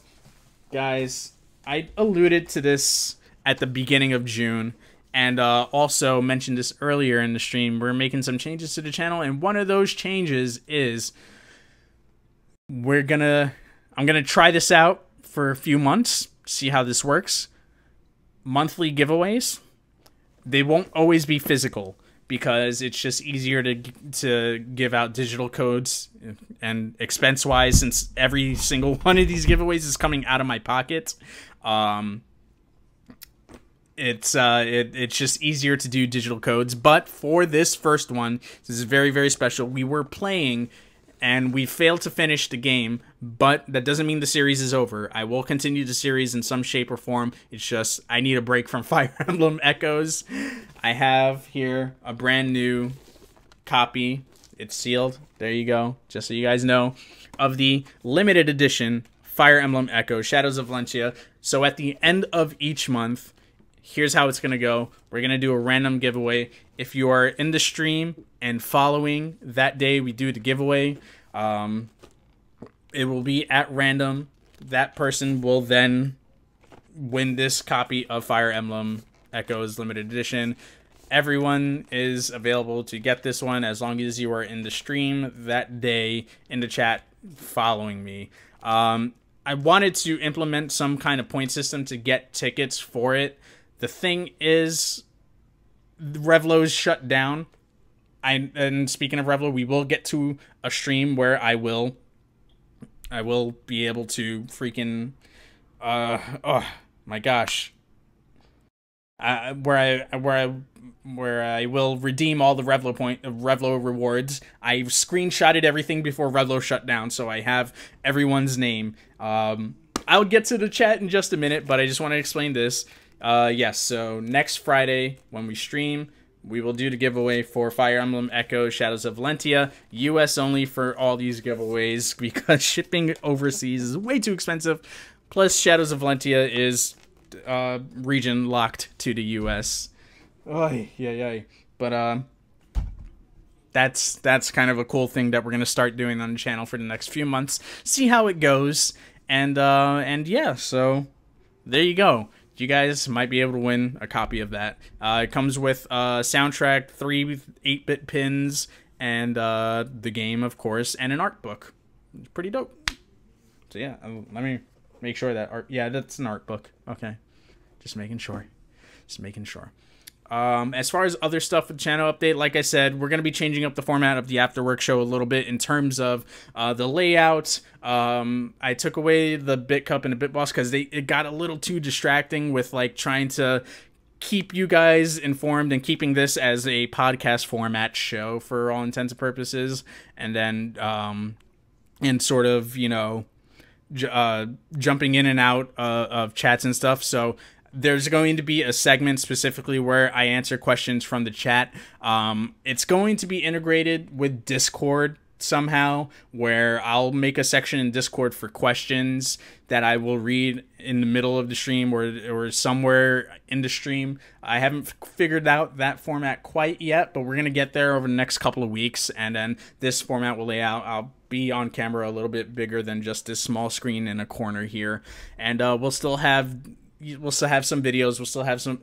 guys, I alluded to this at the beginning of June, and also mentioned this earlier in the stream. We're making some changes to the channel, and one of those changes is I'm gonna try this out for a few months, see how this works. Monthly giveaways. They won't always be physical, because it's just easier to give out digital codes, and expense wise, since every single one of these giveaways is coming out of my pocket. It's just easier to do digital codes. But for this first one, this is very, very special. We were playing and we failed to finish the game, but that doesn't mean the series is over. I will continue the series in some shape or form. It's just I need a break from Fire Emblem Echoes. I have here a brand new copy. It's sealed. There you go. Just so you guys know, of the limited edition Fire Emblem Echoes Shadows of Valentia. So at the end of each month, here's how it's going to go. We're going to do a random giveaway. If you are in the stream and following that day we do the giveaway, it will be at random. That person will then win this copy of Fire Emblem Echoes Limited Edition. Everyone is available to get this one as long as you are in the stream that day in the chat following me. I wanted to implement some kind of point system to get tickets for it. The thing is, Revlo's shut down. And speaking of Revlo, we will get to a stream where I will be able to freaking oh my gosh. Where I will redeem all the Revlo rewards. I screenshotted everything before Revlo shut down, so I have everyone's name. I'll get to the chat in just a minute, but I just want to explain this. Yes, so next Friday when we stream, we will do the giveaway for Fire Emblem Echo Shadows of Valentia. US only for all these giveaways because shipping overseas is way too expensive. Plus, Shadows of Valentia is region locked to the US. Oy, yeah. But that's kind of a cool thing that we're gonna start doing on the channel for the next few months. See how it goes, and yeah. So there you go. You guys might be able to win a copy of that. It comes with soundtrack, 3 8-bit pins, and the game, of course, and an art book. It's pretty dope. So yeah, let me make sure that art. Yeah, that's an art book. Okay, just making sure. As far as other stuff with the channel update, like I said, we're going to be changing up the format of the After Work show a little bit in terms of the layout. I took away the Bit Cup and the Bit Boss because it got a little too distracting with like trying to keep you guys informed and keeping this as a podcast format show for all intents and purposes, and then and sort of, you know, jumping in and out of chats and stuff. So there's going to be a segment specifically where I answer questions from the chat. It's going to be integrated with Discord somehow, where I'll make a section in Discord for questions that I will read in the middle of the stream or somewhere in the stream. I haven't figured out that format quite yet, but we're going to get there over the next couple of weeks, and then this format will lay out. I'll be on camera a little bit bigger than just this small screen in a corner here, and we'll still have some videos. We'll still have some.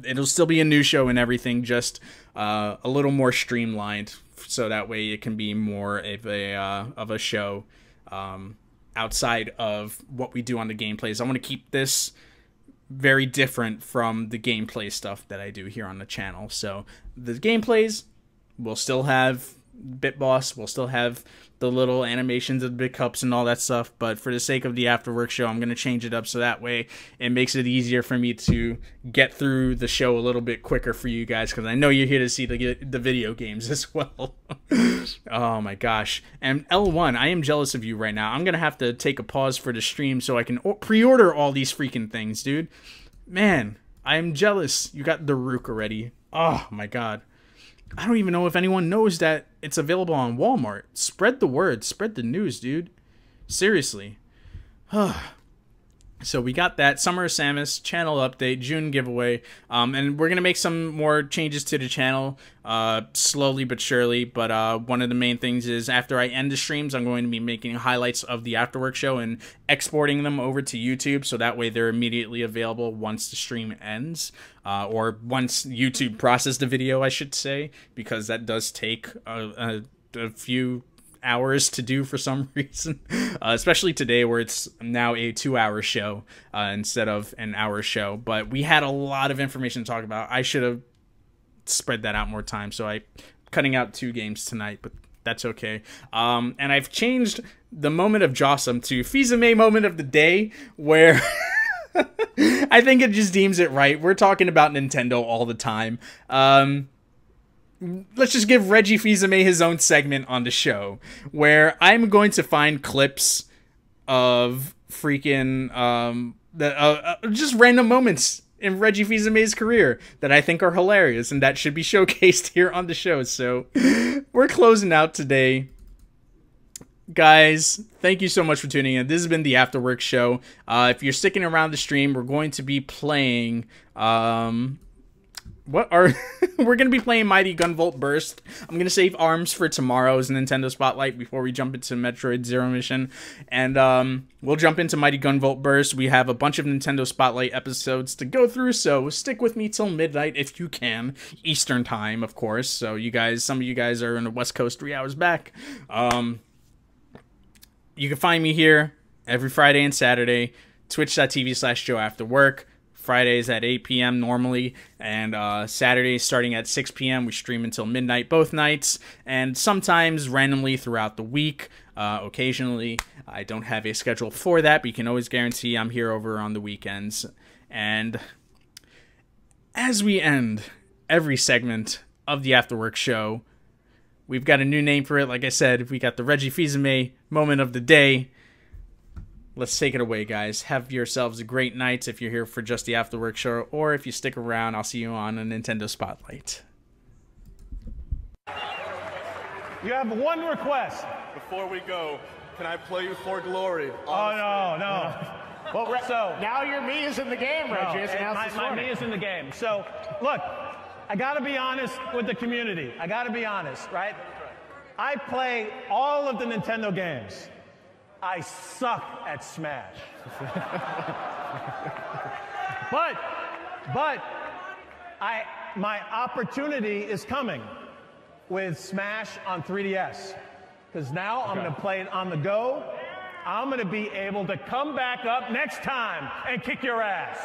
It'll still be a new show and everything, just a little more streamlined, so that way it can be more of a show outside of what we do on the gameplays. I want to keep this very different from the gameplay stuff that I do here on the channel. So the gameplays will still have Bit Boss. We'll still have the little animations of the Big Cups and all that stuff, but for the sake of the After Work show, I'm going to change it up so that way it makes it easier for me to get through the show a little bit quicker for you guys, because I know you're here to see the video games as well. Oh my gosh. And L1, I am jealous of you right now. I'm going to have to take a pause for the stream so I can pre-order all these freaking things, dude. Man, I am jealous. You got the Rook already. Oh my god. I don't even know if anyone knows that it's available on Walmart. Spread the word. Spread the news, dude. Seriously. So we got that. Summer of Samus channel update, June giveaway. And we're going to make some more changes to the channel slowly but surely. But one of the main things is after I end the streams, I'm going to be making highlights of the Afterwork show and exporting them over to YouTube, so that way they're immediately available once the stream ends. Or once YouTube processes the video, I should say, because that does take a few hours to do for some reason, especially today where it's now a 2-hour show instead of an hour show. But we had a lot of information to talk about. I should have spread that out more time. So I'm cutting out 2 games tonight, but that's okay. And I've changed the moment of Jossum to Fizame moment of the day, where I think it just deems it right. We're talking about Nintendo all the time. Let's just give Reggie Fizame his own segment on the show, where I'm going to find clips of freaking just random moments in Reggie Fils-Aimé's career that I think are hilarious and that should be showcased here on the show. So we're closing out today. Guys, thank you so much for tuning in. This has been the Afterwork Show. If you're sticking around the stream, we're going to be playing we're going to be playing Mighty Gunvolt Burst. I'm going to save ARMS for tomorrow's Nintendo Spotlight before we jump into Metroid Zero Mission. And we'll jump into Mighty Gunvolt Burst. We have a bunch of Nintendo Spotlight episodes to go through, so stick with me till midnight if you can. Eastern time, of course. So you guys, some of you guys are in the West Coast 3 hours back. You can find me here every Friday and Saturday, twitch.tv/JoAfterWork. Fridays at 8 p.m. normally, and Saturdays starting at 6 p.m. We stream until midnight both nights, and sometimes randomly throughout the week. Occasionally, I don't have a schedule for that, but you can always guarantee I'm here over on the weekends. And as we end every segment of the Afterwork Show, we've got a new name for it. Like I said, we got the Reggie Fils-Aimé moment of the day. Let's take it away, guys. Have yourselves a great night if you're here for just the Afterwork Show, or if you stick around, I'll see you on a Nintendo Spotlight. You have one request. Before we go, can I play you For Glory? Oh, no. Well, so now your me is in the game, Reggie. My me is in the game. So, look, I got to be honest with the community. I got to be honest, right? I play all of the Nintendo games. I suck at Smash. but my opportunity is coming with Smash on 3DS. Because now I'm going to play it on the go. I'm going to be able to come back up next time and kick your ass.